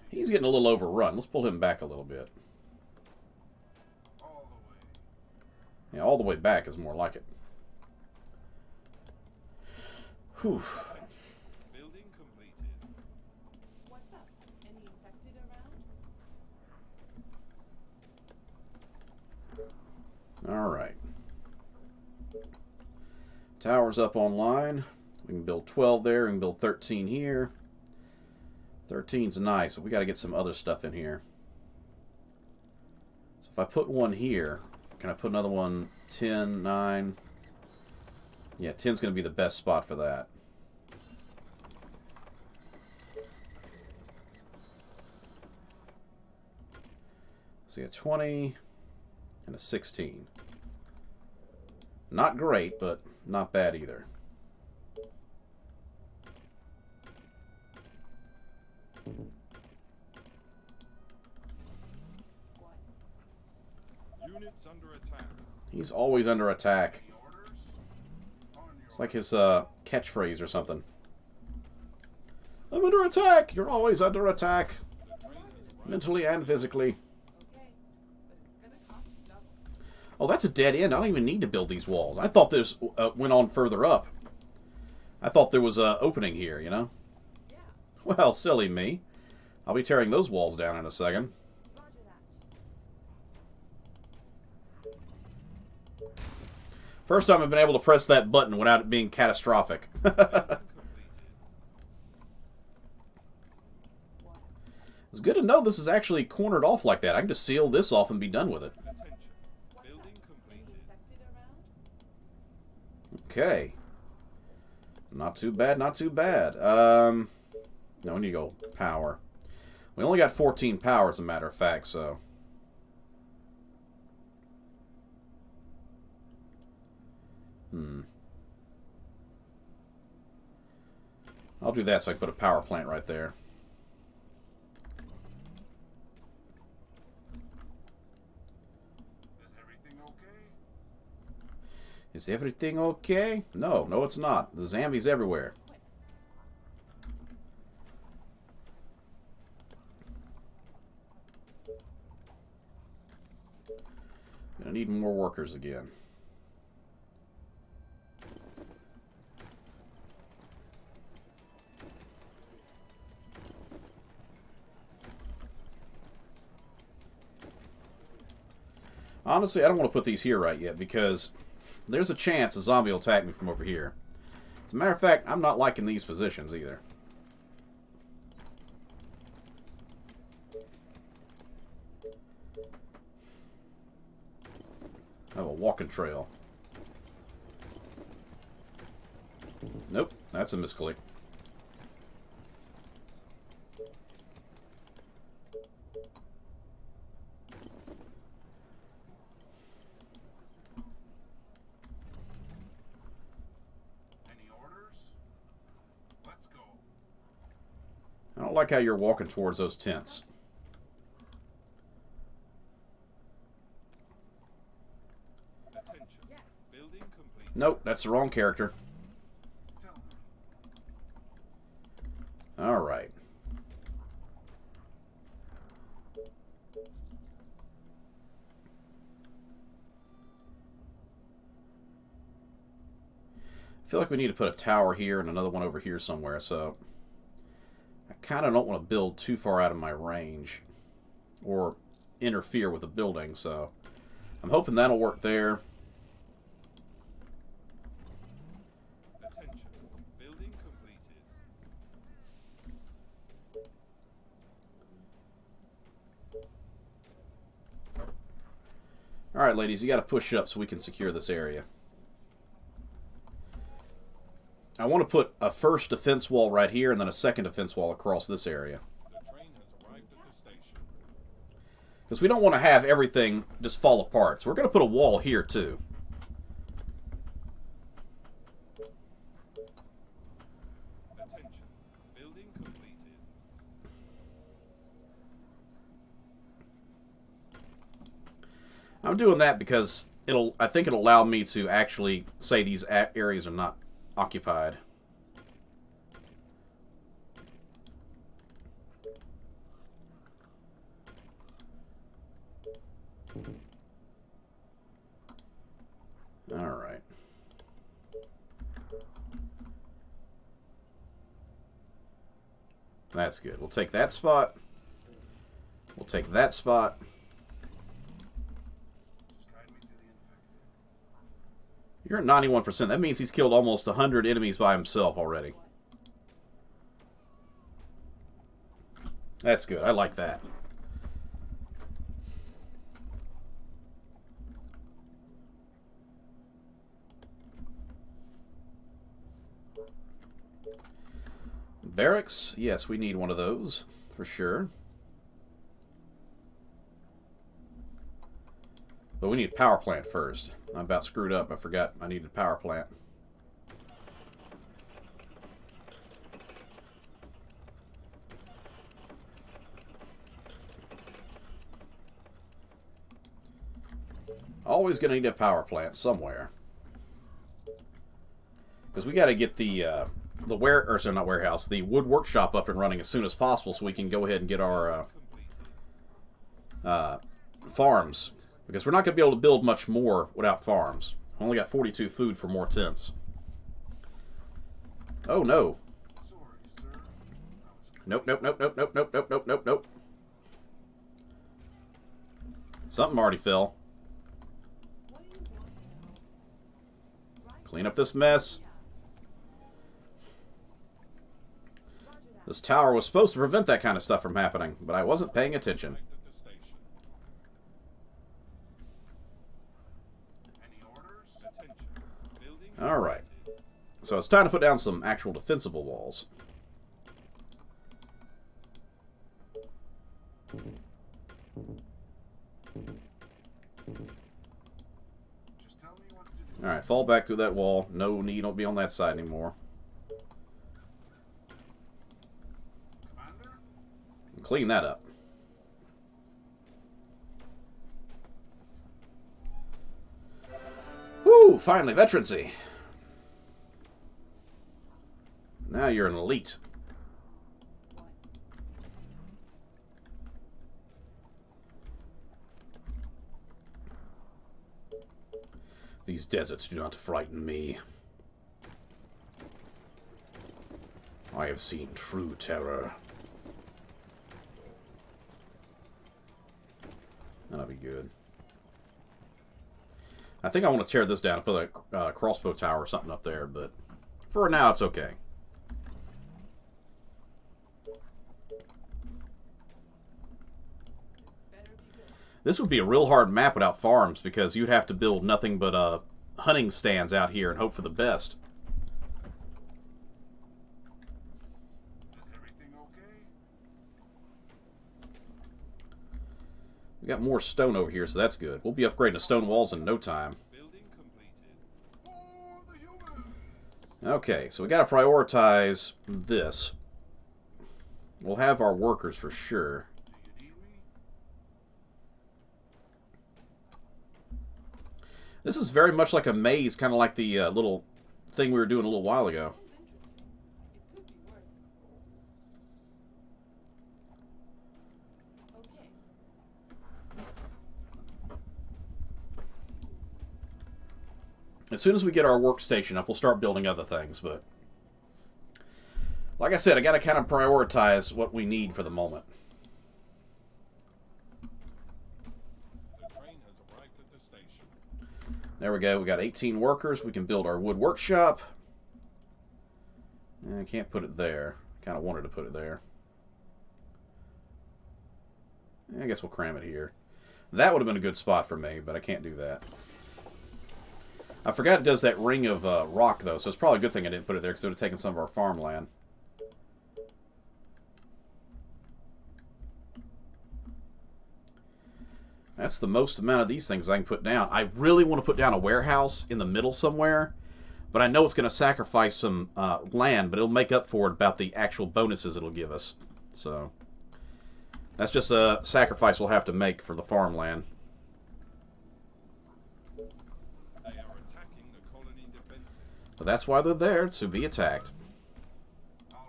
He's getting a little overrun. Let's pull him back a little bit. All the way. Yeah, all the way back is more like it. Whew. Building completed. What's up? Any infected around? Alright. Tower's up online. We can build 12 there. We can build 13 here. 13's nice, but we got to get some other stuff in here. So if I put one here, can I put another one? 10, 9. Yeah, 10's going to be the best spot for that. So you got 20 and a 16. Not great, but not bad either. What? Units under attack. He's always under attack. Any orders? On your It's like his catchphrase or something. I'm under attack! You're always under attack. The train has arrived. Mentally and physically. Okay. But it's gonna cost you double. Oh, that's a dead end. I don't even need to build these walls. I thought this went on further up. I thought there was a opening here, you know? Yeah, Well, silly me. I'll be tearing those walls down in a second. roger that. First time I've been able to press that button without it being catastrophic. It's good to know this is actually cornered off like that. I can just seal this off and be done with it. Attention. What's Building that? completed. Anything infected around? Okay. Not too bad, not too bad. No, we need to go power. We only got 14 power, as a matter of fact, so... I'll do that so I can put a power plant right there. Is everything okay? Is everything okay? No, no it's not. The zombies everywhere. Gonna need more workers again. Honestly, I don't want to put these here right yet because there's a chance a zombie will attack me from over here. As a matter of fact, I'm not liking these positions either. I have a walking trail. Nope, that's a misclick. Any orders? Let's go. I don't like how you're walking towards those tents. Attention. Yes. Building complete. Nope, that's the wrong character. Tell me. Alright. I feel like we need to put a tower here and another one over here somewhere, so I kind of don't want to build too far out of my range or interfere with the building, so I'm hoping that'll work there. Attention. Building completed. Alright, ladies, you got to push up so we can secure this area. I want to put a first defense wall right here and then a second defense wall across this area. The train has arrived at the station. Because we don't want to have everything just fall apart. So we're going to put a wall here, too. Attention. Building completed. I'm doing that because I think it'll allow me to actually say these areas are not occupied. All right. That's good. We'll take that spot. We'll take that spot. Just guide me to the infected. You're at 91%. That means he's killed almost 100 enemies by himself already. That's good. I like that. Barracks? Yes, we need one of those, for sure. But we need a power plant first. I'm about screwed up. I forgot I needed a power plant. Always gonna need a power plant somewhere. Because we gotta get the wood workshop up and running as soon as possible so we can go ahead and get our farms. Because we're not going to be able to build much more without farms. Only got 42 food for more tents. Oh, no. Sorry, sir. I was Nope, nope, nope, nope, nope, nope, nope, nope, nope, nope. Something already fell. What do you want now? Right? Clean up this mess. Roger that. This tower was supposed to prevent that kind of stuff from happening, but I wasn't paying attention. at the station. Any orders? Attention. Building Alright. completed. So it's time to put down some actual defensible walls. Just tell me what to do. Alright, fall back through that wall. No need, don't be on that side anymore. Commander? And clean that up. Woo! Finally, veterancy. Now you're an elite. What? These deserts do not frighten me. I have seen true terror. That'll be good. I think I want to tear this down and put a crossbow tower or something up there, but for now it's okay. This better be good. This would be a real hard map without farms because you'd have to build nothing but hunting stands out here and hope for the best. Is everything okay? We got more stone over here, so that's good. We'll be upgrading to stone walls in no time. Building completed. For the humans! Okay, so we got to prioritize this. We'll have our workers for sure. Do you need me? This is very much like a maze, kind of like the little thing we were doing a little while ago. Sounds interesting. It could be worse. Okay. As soon as we get our workstation up, we'll start building other things, but like I said, I got to kind of prioritize what we need for the moment. The train has arrived at the station. There we go. We got 18 workers. We can build our wood workshop. I can't put it there. Kind of wanted to put it there. I guess we'll cram it here. That would have been a good spot for me, but I can't do that. I forgot it does that ring of rock, though, so it's probably a good thing I didn't put it there because it would have taken some of our farmland. That's the most amount of these things I can put down. I really want to put down a warehouse in the middle somewhere, but I know it's going to sacrifice some land, but it'll make up for it about the actual bonuses it'll give us. So that's just a sacrifice we'll have to make for the farmland. They are attacking the colony defenses. But that's why they're there, to be attacked. Alright.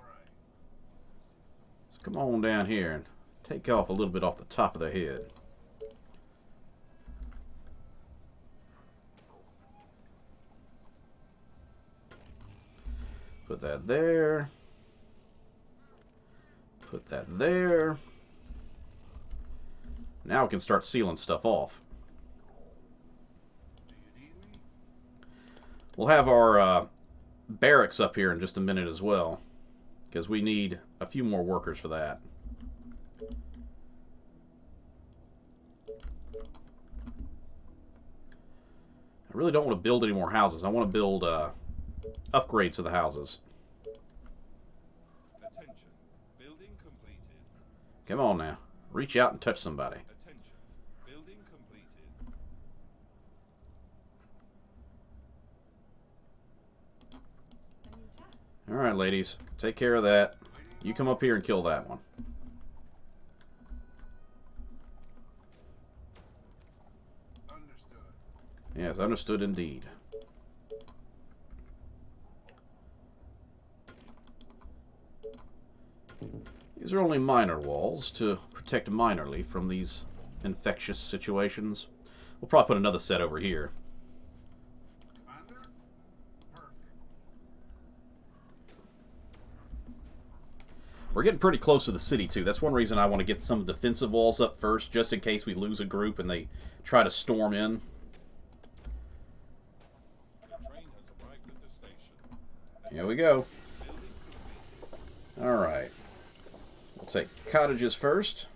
So come on down here and take off a little bit off the top of the head. Put that there. Put that there. Now we can start sealing stuff off. Do you need me? We'll have our barracks up here in just a minute as well, because we need a few more workers for that. I really don't want to build any more houses. I want to build upgrades to the houses. Attention. Building completed. Come on now. Reach out and touch somebody. Attention. Building completed. A new task. Alright, ladies. Take care of that. You come up here and kill that one. Understood. Yes, understood indeed. These are only minor walls to protect minorly from these infectious situations. We'll probably put another set over here. Commander? Perfect. We're getting pretty close to the city, too. That's one reason I want to get some defensive walls up first, just in case we lose a group and they try to storm in. The train has arrived at the station. Here we go. Building completed. Alright. We'll take cottages first.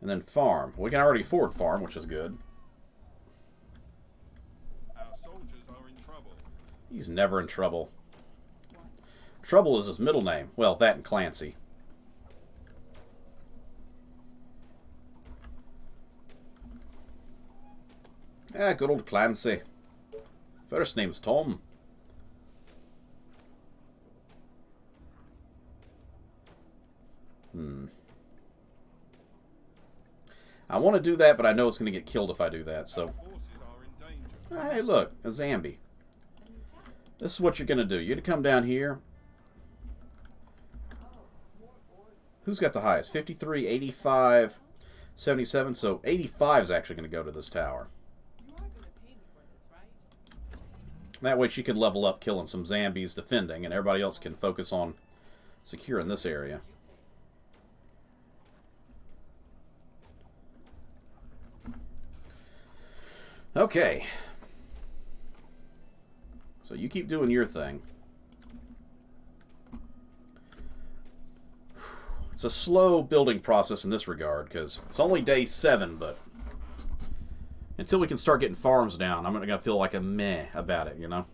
And then farm. We can already afford farm, which is good. Our soldiers are in trouble. He's never in trouble. Trouble is his middle name. Well, that and Clancy. Ah, good old Clancy. First name's Tom. I want to do that, but I know it's going to get killed if I do that, so... Forces are in danger. Hey, look, a Zambi. This is what you're going to do. You're going to come down here. Who's got the highest? 53, 85, 77. So 85 is actually going to go to this tower. You are gonna pay me for this, right? That way she can level up killing some zombies defending, and everybody else can focus on securing this area. Okay. So you keep doing your thing. It's a slow building process in this regard, because it's only day 7, but until we can start getting farms down, I'm going to feel like a meh about it, you know?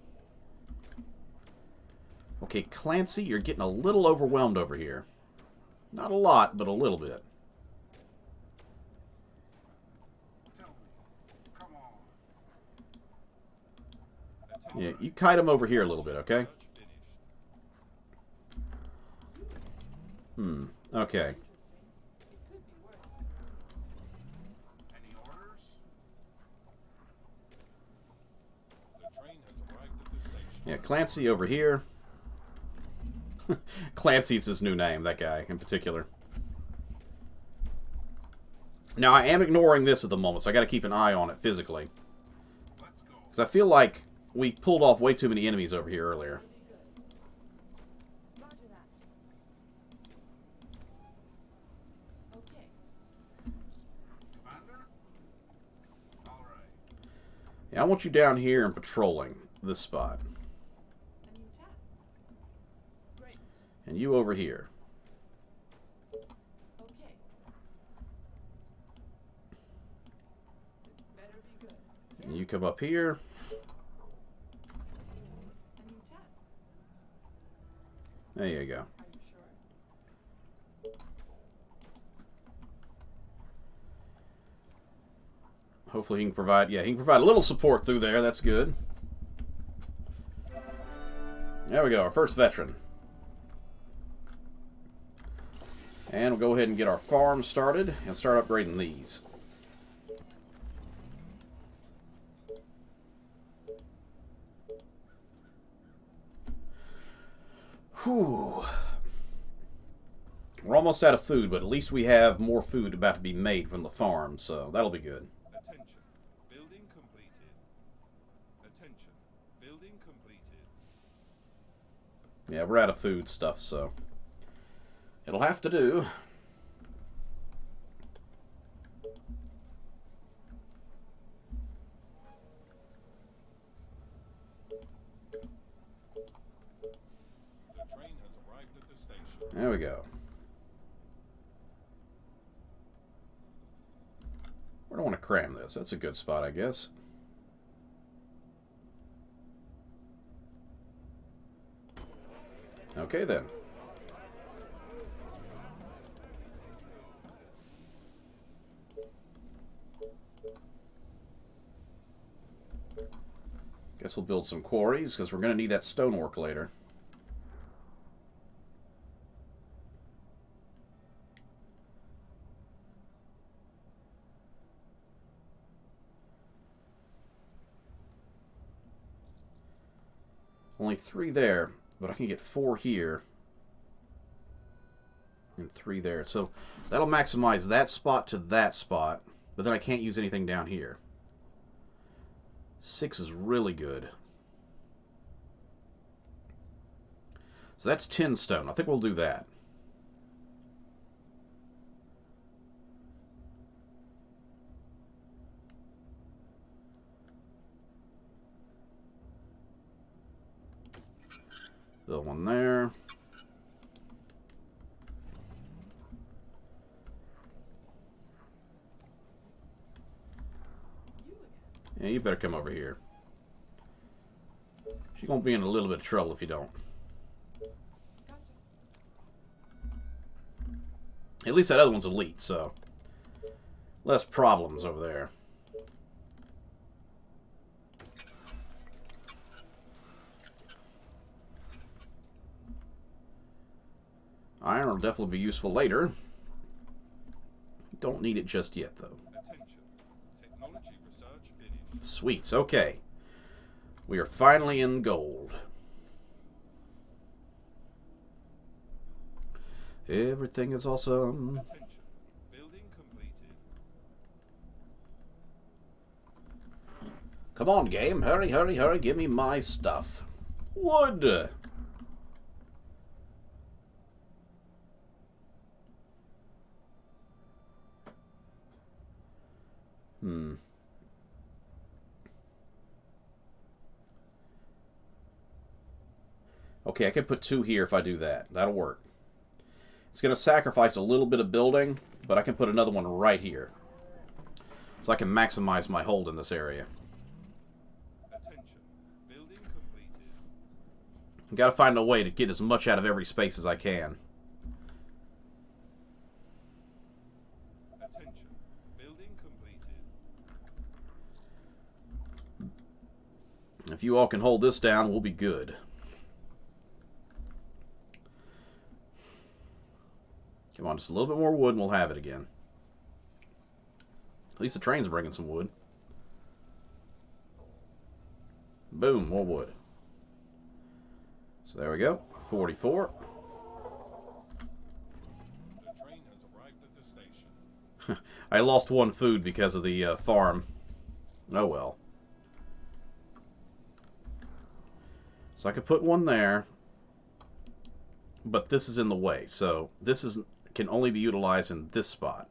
Okay, Clancy, you're getting a little overwhelmed over here. Not a lot, but a little bit. Yeah, you kite him over here a little bit, okay? Okay. Any orders? The train has arrived at the station. Yeah, Clancy over here. Clancy's his new name, that guy in particular. Now, I am ignoring this at the moment, so I got to keep an eye on it physically. Let's go. Because I feel like we pulled off way too many enemies over here earlier. Roger that. Okay. Commander? All right. Yeah, I want you down here and patrolling this spot. A new task. Great. And you over here. Okay. This better be good. And you come up here. A new task. There you go. Are you sure? Hopefully he can provide, yeah, he can provide a little support through there. That's good. There we go, our first veteran. And we'll go ahead and get our farm started and start upgrading these. Whew. We're almost out of food, but at least we have more food about to be made from the farm, so that'll be good. Attention. Building completed. Attention. Building completed. Yeah, we're out of food stuff, so it'll have to do. The train has arrived at the station. There we go. We don't want to cram this. That's a good spot, I guess. Okay, then. Guess we'll build some quarries, because we're going to need that stonework later. Only 3 there, but I can get 4 here. And 3 there. So that'll maximize that spot to that spot, but then I can't use anything down here. 6 is really good. So that's 10 stone. I think we'll do that. Build one there. You again. Yeah, you better come over here. She's gonna be in a little bit of trouble if you don't. Gotcha. At least that other one's elite, so less problems over there. Iron will definitely be useful later. Don't need it just yet, though. Attention. Technology research finished. Sweets, okay. We are finally in gold. Everything is awesome. Attention. Building completed. Come on, game. Hurry, hurry, hurry. Give me my stuff. Wood. Okay, I can put 2 here if I do that. That'll work. It's going to sacrifice a little bit of building, but I can put another one right here. So I can maximize my hold in this area. Attention. Building completed. Got to find a way to get as much out of every space as I can. Attention. Building completed. If you all can hold this down, we'll be good. Come on, just a little bit more wood and we'll have it again. At least the train's bringing some wood. Boom, more wood. So there we go. 44. The train has arrived at the station. I lost 1 food because of the farm. Oh well. So I could put 1 there. But this is in the way. So this can only be utilized in this spot.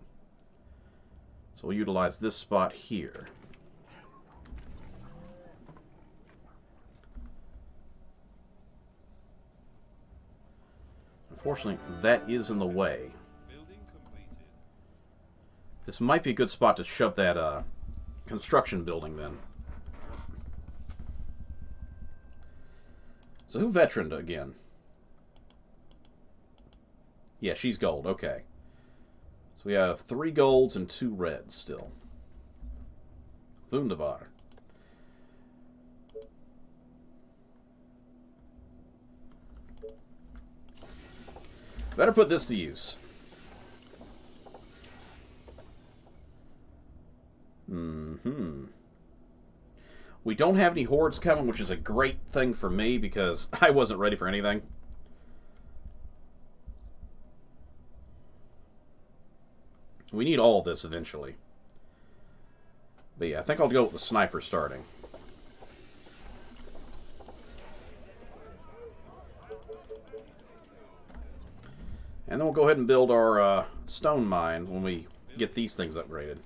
So we'll utilize this spot here. Unfortunately, that is in the way. Building completed. This might be a good spot to shove that construction building then. So who veteraned again? Yeah, she's gold. Okay. So we have 3 golds and 2 reds still. Wunderbar. Better put this to use. We don't have any hordes coming, which is a great thing for me because I wasn't ready for anything. We need all of this eventually. But yeah, I think I'll go with the sniper starting. And then we'll go ahead and build our stone mine when we get these things upgraded.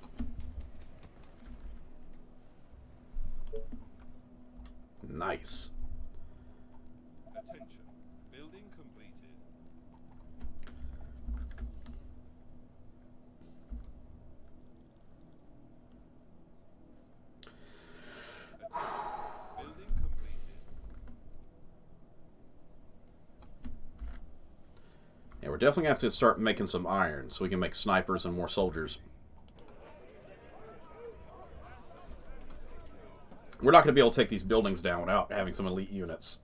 Nice. Attention. Building completed. Building completed. Yeah, we're definitely going to have to start making some iron so we can make snipers and more soldiers. We're not going to be able to take these buildings down without having some elite units.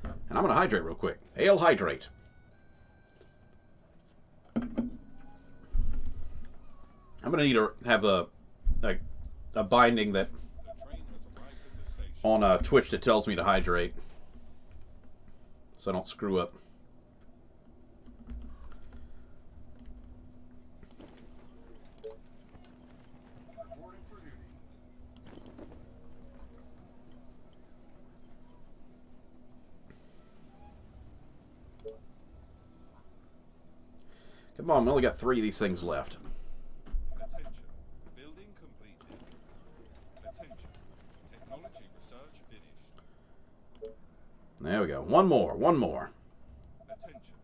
And I'm going to hydrate real quick. Ale hydrate. I'm going to need to have a binding that The train has arrived at the station. on Twitch that tells me to hydrate, so I don't screw up. Reporting for duty. Come on, we only got 3 of these things left. Attention. Building completed. Attention. Technology research finished. There we go. One more. One more. Attention.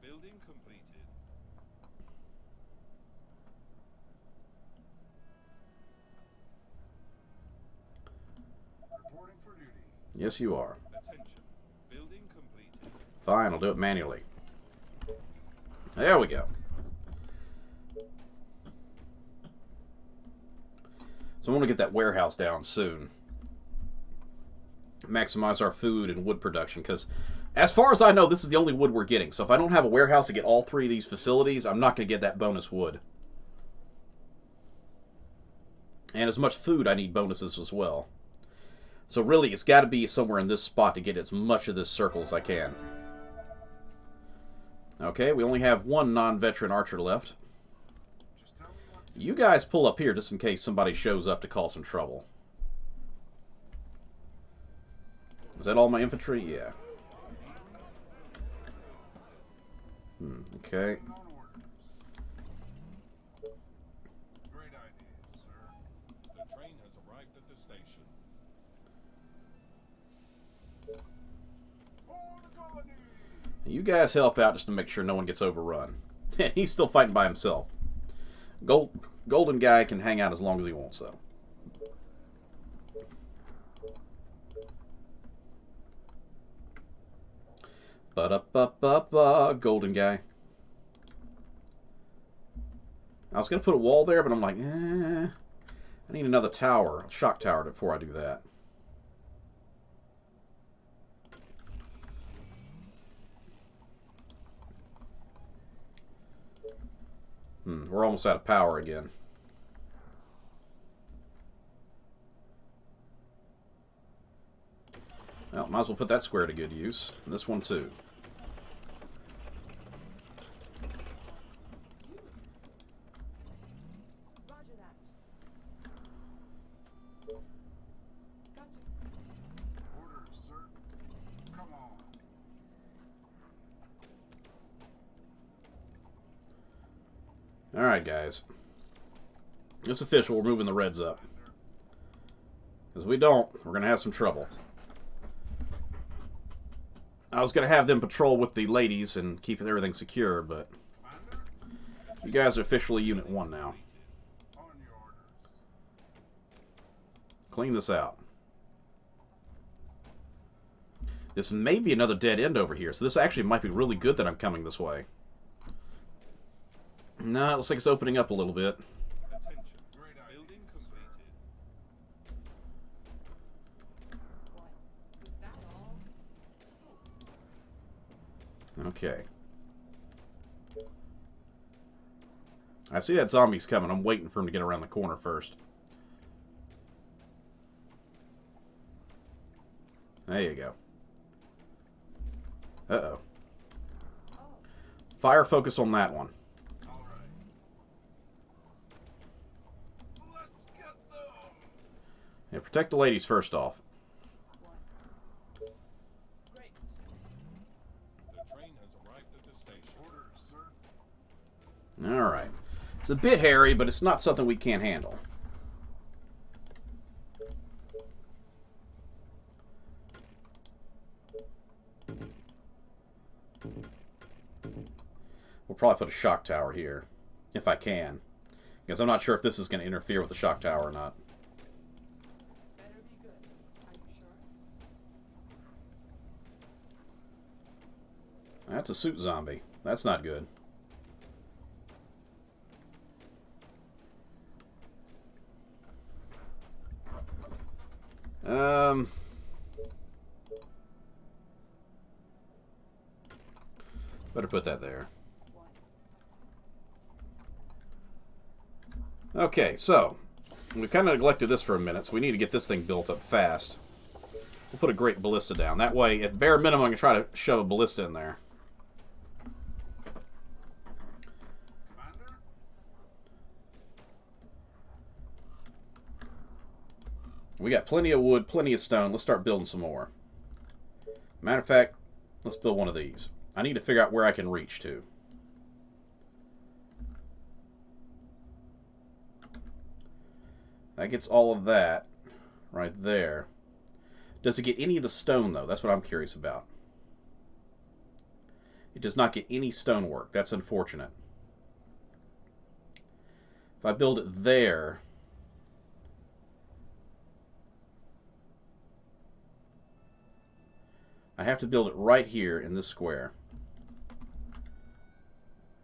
Building completed. Reporting for duty. Yes, you are. Attention. Building completed. Fine, I'll do it manually. There we go. So I want to get that warehouse down soon. Maximize our food and wood production, because as far as I know, this is the only wood we're getting. So if I don't have a warehouse to get all three of these facilities, I'm not going to get that bonus wood. And as much food, I need bonuses as well. So really, it's got to be somewhere in this spot to get as much of this circle as I can. Okay, we only have one non-veteran archer left. You guys pull up here just in case somebody shows up to cause some trouble. Is that all my infantry? Yeah. Okay. Great idea, sir. The train has arrived at the station. For the colony! You guys help out just to make sure no one gets overrun. And he's still fighting by himself. Golden guy can hang out as long as he wants, though. Ba-da-ba-ba-ba, golden guy. I was going to put a wall there, but I'm like, I need another tower, a shock tower, before I do that. We're almost out of power again. Well, might as well put that square to good use. And this one too. Roger that. Gotcha. Orders, sir. Come on. Alright, guys. It's official. We're moving the Reds up. Because if we don't, we're going to have some trouble. I was going to have them patrol with the ladies and keep everything secure, but you guys are officially Unit 1 now. On your orders. Clean this out. This may be another dead end over here, so this actually might be really good that I'm coming this way. No, it looks like it's opening up a little bit. Attention. Great idea. Building completed. What? Was that all? So, Okay. I see that zombie's coming. I'm waiting for him to get around the corner first. There you go. Uh-oh. oh, Fire focus on that one. All right. Let's get them. Yeah, protect the ladies first off. what? Great. The train has arrived at the station. Orders, sir. Alright. It's a bit hairy, but it's not something we can't handle. We'll probably put a shock tower here, if I can. Because I'm not sure if this is going to interfere with the shock tower or not. Better be good. Are you sure? That's a suit zombie. That's not good. Better put that there. What? Okay, so we kind of neglected this for a minute, so we need to get this thing built up fast. We'll put a great ballista down. That way, at bare minimum, I can try to shove a ballista in there. Commander? We got plenty of wood, plenty of stone. Let's start building some more. Matter of fact, let's build one of these. I need to figure out where I can reach to. That gets all of that right there. Does it get any of the stone, though? That's what I'm curious about. It does not get any stonework. That's unfortunate. If I build it there... I have to build it right here in this square.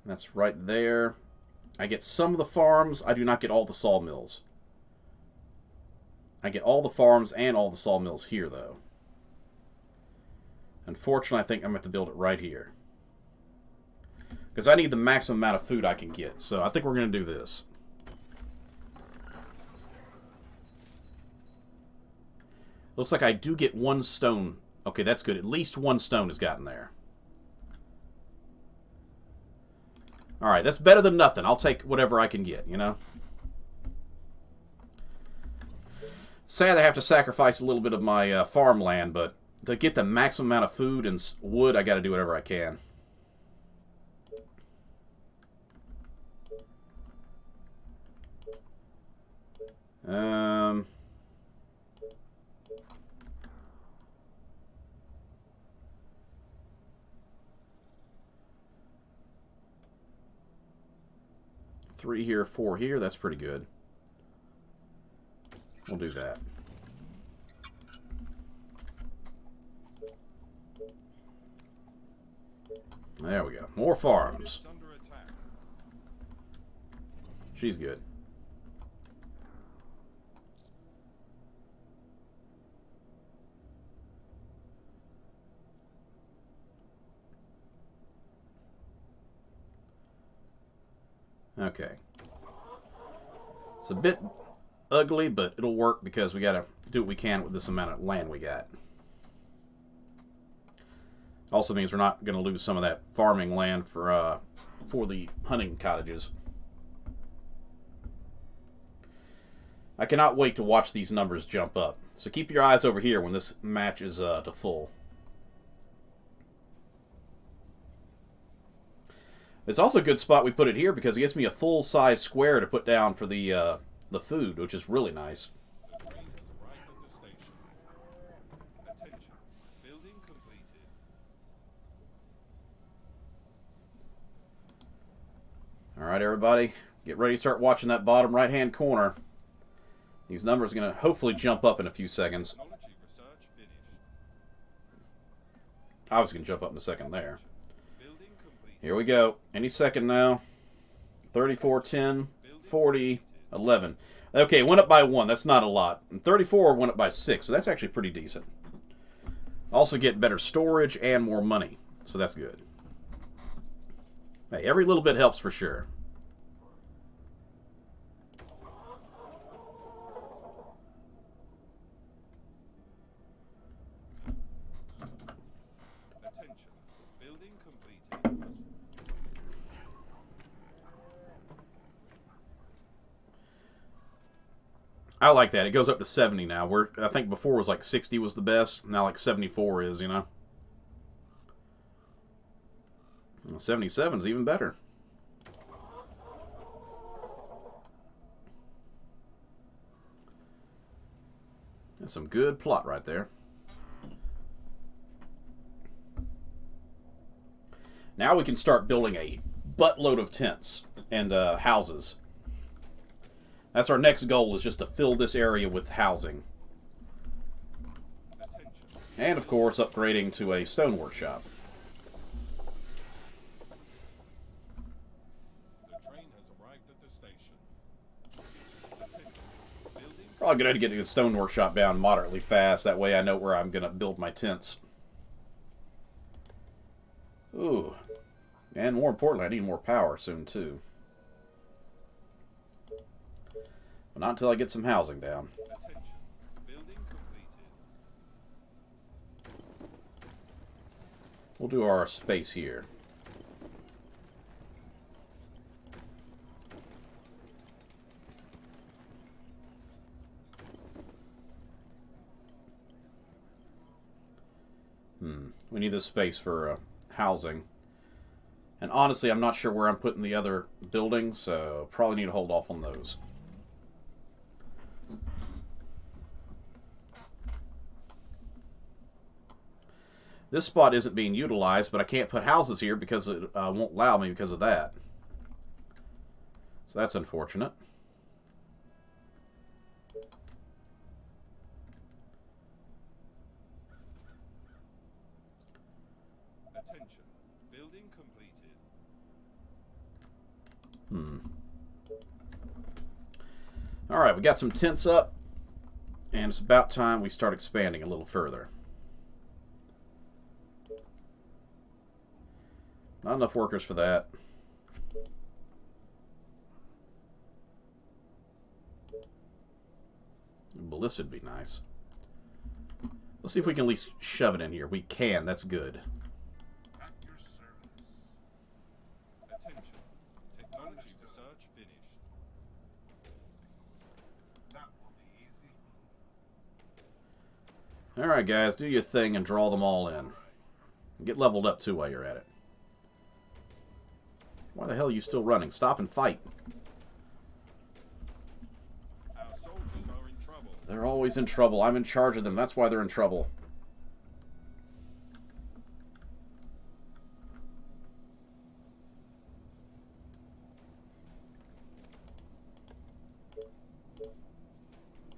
That's right there. I get some of the farms. I do not get all the sawmills. I get all the farms and all the sawmills here, though. Unfortunately, I think I'm going to have to build it right here. Because I need the maximum amount of food I can get. So I think we're going to do this. Looks like I do get one stone. Okay, that's good. At least one stone has gotten there. Alright, that's better than nothing. I'll take whatever I can get, you know? Sad I have to sacrifice a little bit of my farmland, but to get the maximum amount of food and wood, I got to do whatever I can. Three here, 4 here. That's pretty good. We'll do that. There we go. More farms. She's good. Okay. It's a bit ugly, but it'll work because we gotta do what we can with this amount of land we got. Also means we're not gonna lose some of that farming land for the hunting cottages. I cannot wait to watch these numbers jump up. So keep your eyes over here when this match is to full. It's also a good spot we put it here because it gives me a full-size square to put down for the food, which is really nice. Alright, everybody. Get ready to start watching that bottom right-hand corner. These numbers are going to hopefully jump up in a few seconds. I was going to jump up in a second there. Here we go. Any second now. 34, 10, 40, 11. Okay, it went up by 1. That's not a lot. And 34 went up by 6, so that's actually pretty decent. Also get better storage and more money, so that's good. Hey, every little bit helps for sure. I like that. It goes up to 70 now. I think before it was like 60 was the best. Now like 74 is, you know. 77 is even better. That's some good plot right there. Now we can start building a buttload of tents and houses. That's our next goal, is just to fill this area with housing. And, of course, upgrading to a stone workshop. Probably good idea to get the stone workshop down moderately fast. That way I know where I'm going to build my tents. Ooh. And more importantly, I need more power soon, too. But not until I get some housing down. We'll do our space here. We need this space for housing. And honestly, I'm not sure where I'm putting the other buildings, so probably need to hold off on those. This spot isn't being utilized, but I can't put houses here because it won't allow me because of that. So that's unfortunate. Attention. Building completed. Alright, we got some tents up, and it's about time we start expanding a little further. Not enough workers for that. Ballista would be nice. Let's see if we can at least shove it in here. We can, that's good. At your service. Attention. Technology research finished. That will be easy. Alright guys, do your thing and draw them all in. Get leveled up too while you're at it. Why the hell are you still running? Stop and fight. Our soldiers are in trouble. They're always in trouble. I'm in charge of them. That's why they're in trouble.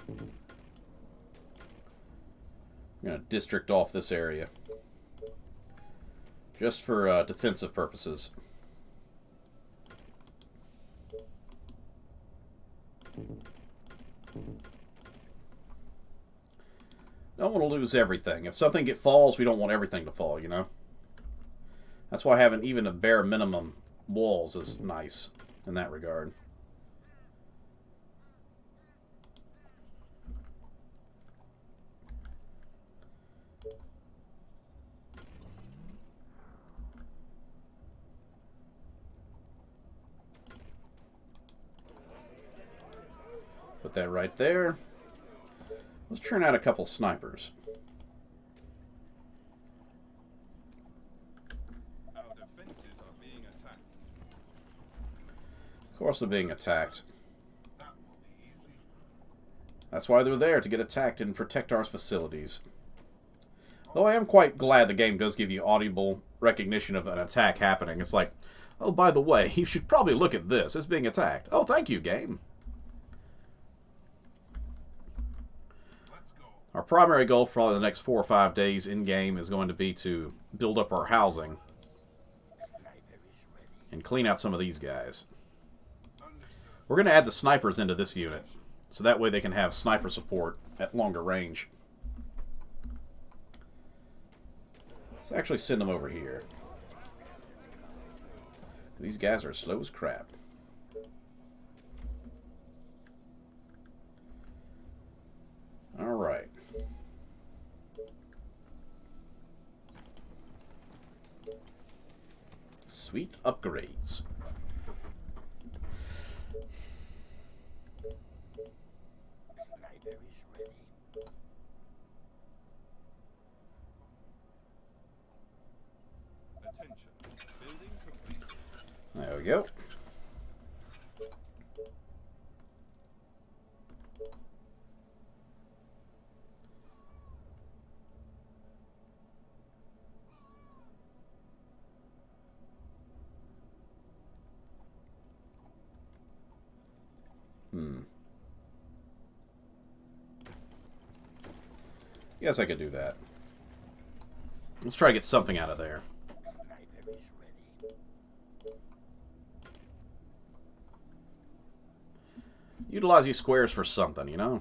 I'm going to district off this area. Just for defensive purposes. Don't want to lose everything. If something falls, we don't want everything to fall, you know? That's why having even a bare minimum walls is nice in that regard. Put that right there. Let's turn out a couple snipers. Our defenses are being attacked. Of course they're being attacked. That will be easy. That's why they're there, to get attacked and protect our facilities. Though I am quite glad the game does give you audible recognition of an attack happening. It's like, oh, by the way, you should probably look at this. It's being attacked. Oh, thank you, game. Our primary goal for probably the next 4 or 5 days in-game is going to be to build up our housing and clean out some of these guys. We're going to add the snipers into this unit, so that way they can have sniper support at longer range. Let's actually send them over here. These guys are slow as crap. Alright. Sweet upgrades. Attention. Building complete. There we go. Yes, I could do that. Let's try to get something out of there. Utilize these squares for something, you know?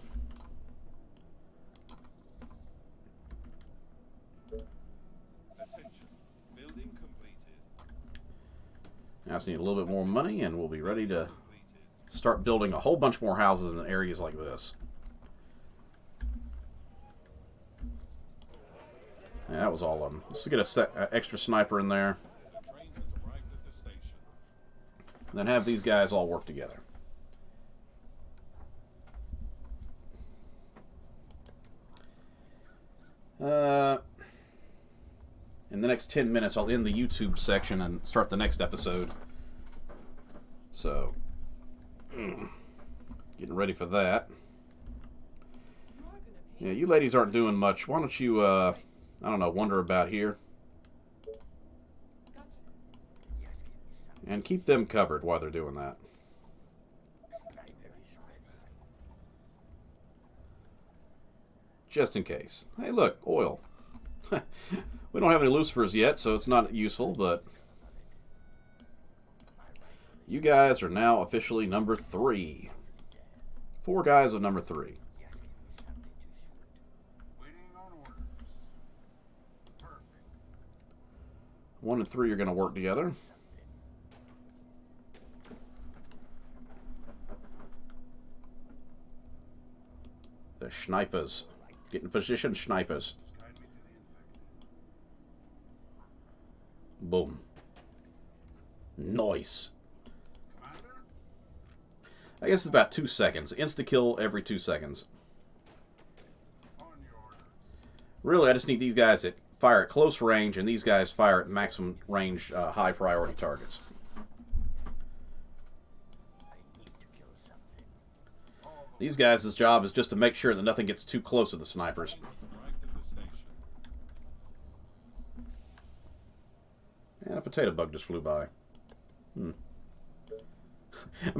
Attention. Building completed. I just need a little bit more money and we'll be ready to Completed. start building a whole bunch more houses in areas like this. Yeah, that was all of them. Let's get a extra sniper in there. The train has arrived at the station. And then have these guys all work together. In the next 10 minutes, I'll end the YouTube section and start the next episode. So, getting ready for that. You're gonna pay Yeah, you ladies aren't doing much. Why don't you I don't know, wander about here. Gotcha. And keep them covered while they're doing that. Just in case. Hey, look, oil. We don't have any lucifers yet, so it's not useful, but... You guys are now officially number 3. 4 guys of number 3. Waiting on orders. Perfect. 1 and 3 are going to work together. The snipers. Get in position, snipers. Just guide me to the infected. Boom. Nice. Commander? I guess it's about 2 seconds. Insta-kill every 2 seconds. On your orders. Really, I just need these guys that fire at close range, and these guys fire at maximum range, high priority targets. These guys' job is just to make sure that nothing gets too close to the snipers. Arrived at the station. And a potato bug just flew by. I'm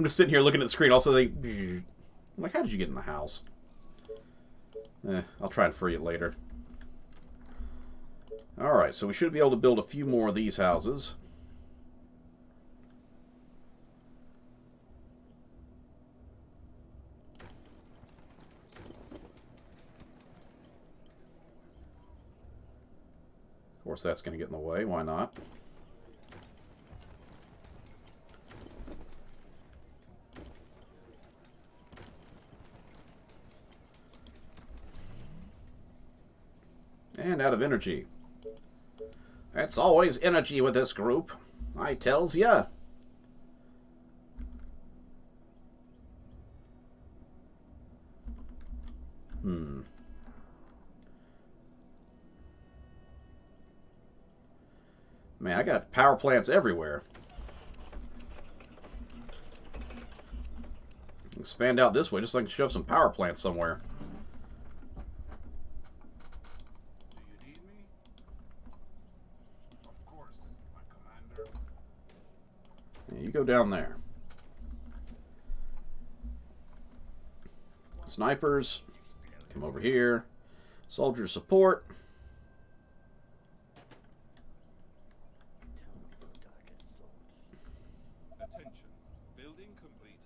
just sitting here looking at the screen. Also, I'm like, how did you get in the house? I'll try and free it later. Alright, so we should be able to build a few more of these houses. Of course, that's going to get in the way. Why not? And out of energy. It's always energy with this group. I tells ya. Man, I got power plants everywhere. Expand out this way just so I can shove some power plants somewhere. Do you need me? Of course, my commander. Yeah, you go down there. Snipers, come over here. Soldier support. Attention. Building completed.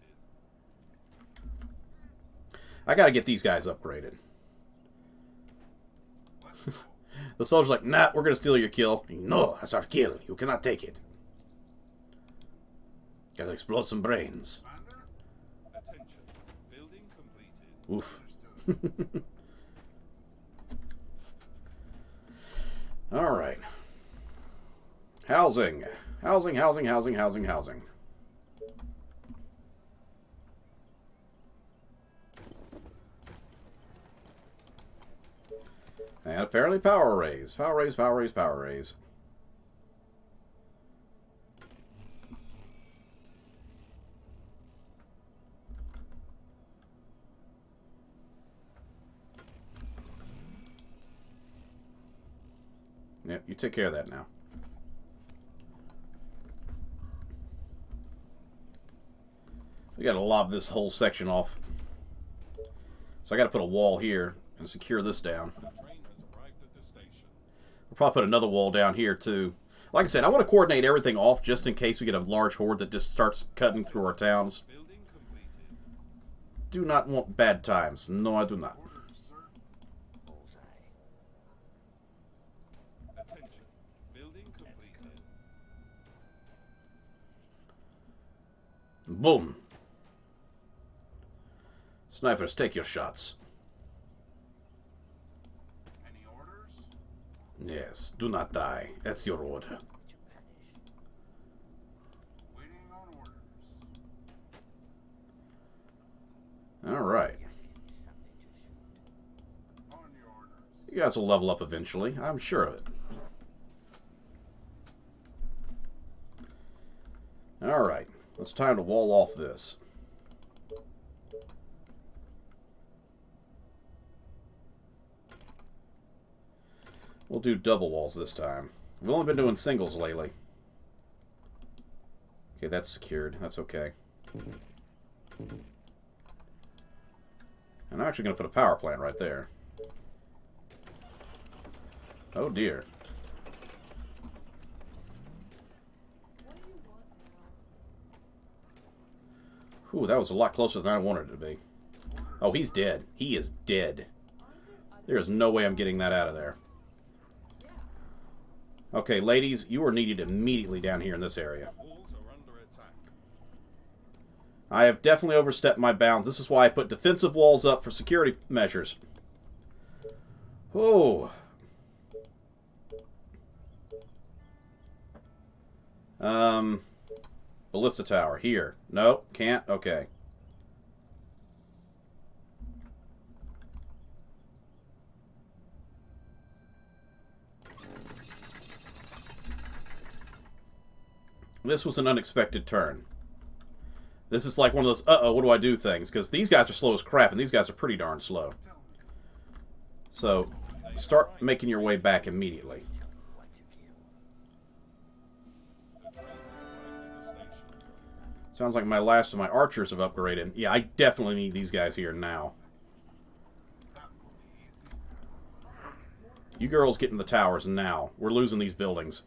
I gotta get these guys upgraded. Let's go. The soldier's like, nah, we're gonna steal your kill. No, that's our kill. You cannot take it. Gotta explode some brains. Commander? Attention. Building completed. Oof. Understood. Alright. Housing. Housing, housing, housing, housing, housing. And apparently power raise. Power raise, power raise, power raise. Yep, you take care of that now. We gotta lob this whole section off. So I gotta put a wall here and secure this down. The train has arrived at the station. We'll probably put another wall down here too. Like I said, I want to coordinate everything off just in case we get a large horde that just starts cutting through our towns. Building completed. Do not want bad times. No, I do not. Orders, sir. Attention. Building completed. Boom. Snipers, take your shots. Any orders? Yes, do not die. That's your order. Waiting on orders. Alright. On your orders. You guys will level up eventually. I'm sure of it. Alright. It's time to wall off this. We'll do double walls this time. We've only been doing singles lately. Okay, that's secured. That's okay. And I'm actually going to put a power plant right there. Oh dear. What do you want now? Whew, that was a lot closer than I wanted it to be. Oh, he's dead. He is dead. There is no way I'm getting that out of there. Okay, ladies, you are needed immediately down here in this area. Walls are under attack. I have definitely overstepped my bounds. This is why I put defensive walls up for security measures. Oh. Ballista tower. Here. No, can't. Okay. This was an unexpected turn. This is like one of those, uh-oh, what do I do things? Because these guys are slow as crap, and these guys are pretty darn slow. So, start making your way back immediately. Sounds like my last of my archers have upgraded. Yeah, I definitely need these guys here now. You girls get in the towers now. We're losing these buildings.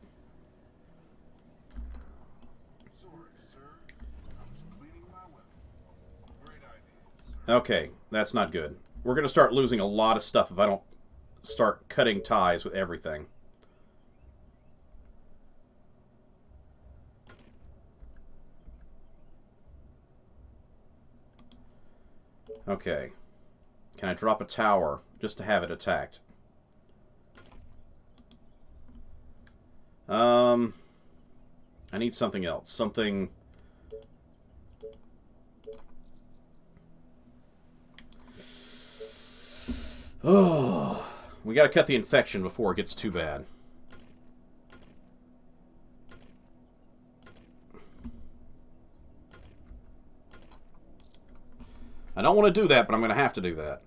Okay, that's not good. We're going to start losing a lot of stuff if I don't start cutting ties with everything. Okay. Can I drop a tower just to have it attacked? I need something else. Something... Oh, we got to cut the infection before it gets too bad. I don't want to do that, but I'm going to have to do that.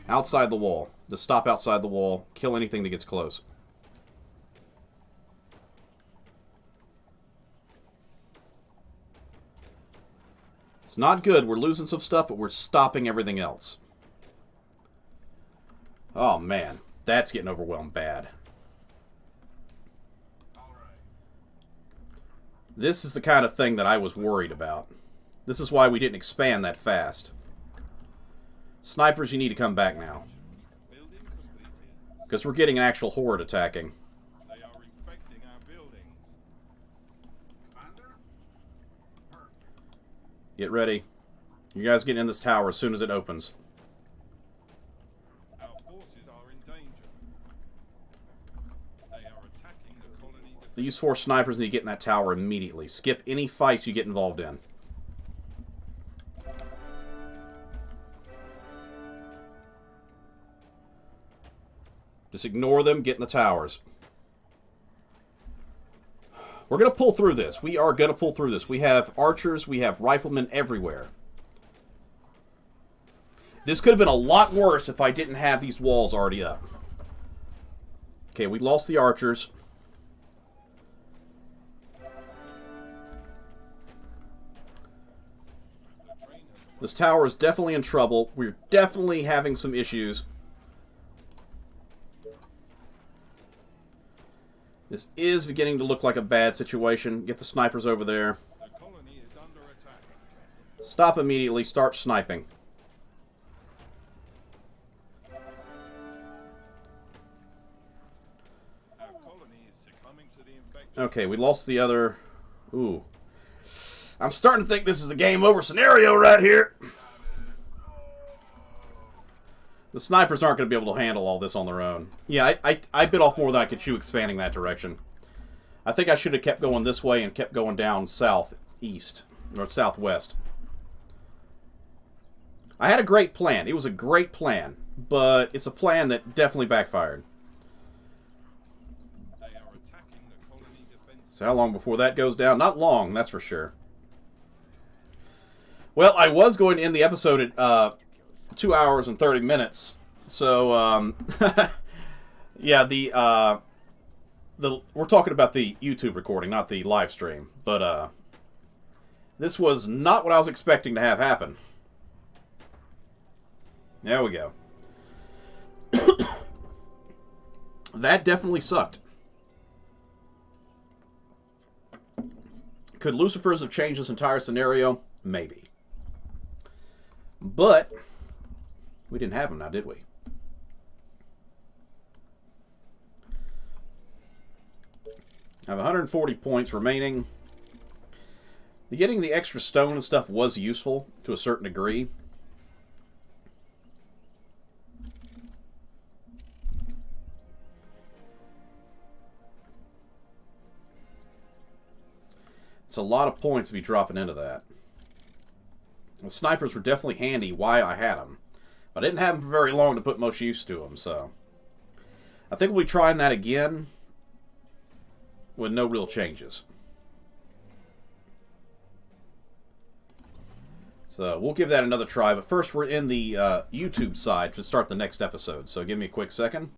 Outside the wall. Just stop outside the wall. Kill anything that gets close. It's not good. We're losing some stuff, but we're stopping everything else. Oh, man. That's getting overwhelmed bad. This is the kind of thing that I was worried about. This is why we didn't expand that fast. Snipers, you need to come back now. Because we're getting an actual horde attacking. They are infecting our buildings. Get ready. You guys get in this tower as soon as it opens. Our forces are in danger. They are attacking the colony. These 4 snipers need to get in that tower immediately. Skip any fights you get involved in. Just ignore them, get in the towers. We're going to pull through this. We are going to pull through this. We have archers, we have riflemen everywhere. This could have been a lot worse if I didn't have these walls already up. Okay, we lost the archers. This tower is definitely in trouble. We're definitely having some issues. This is beginning to look like a bad situation. Get the snipers over there. The colony is under attack. Stop immediately. Start sniping. Our colony is succumbing to the infection. Okay, we lost the other... Ooh. I'm starting to think this is a game over scenario right here. The snipers aren't going to be able to handle all this on their own. Yeah, I bit off more than I could chew expanding that direction. I think I should have kept going this way and kept going down southeast, or southwest. I had a great plan. It was a great plan, but it's a plan that definitely backfired. They are attacking the colony defense. So how long before that goes down? Not long, that's for sure. Well, I was going to end the episode at 2 hours and 30 minutes. So, yeah, we're talking about the YouTube recording, not the live stream. But this was not what I was expecting to have happen. There we go. That definitely sucked. Could Lucifer's have changed this entire scenario? Maybe. But we didn't have him now, did we? I have 140 points remaining. Getting the extra stone and stuff was useful to a certain degree. It's a lot of points to be dropping into that. The snipers were definitely handy while I had them. But I didn't have them for very long to put most use to them, so... I think we'll be trying that again with no real changes. So we'll give that another try, but first we're in the YouTube side to start the next episode, so give me a quick second.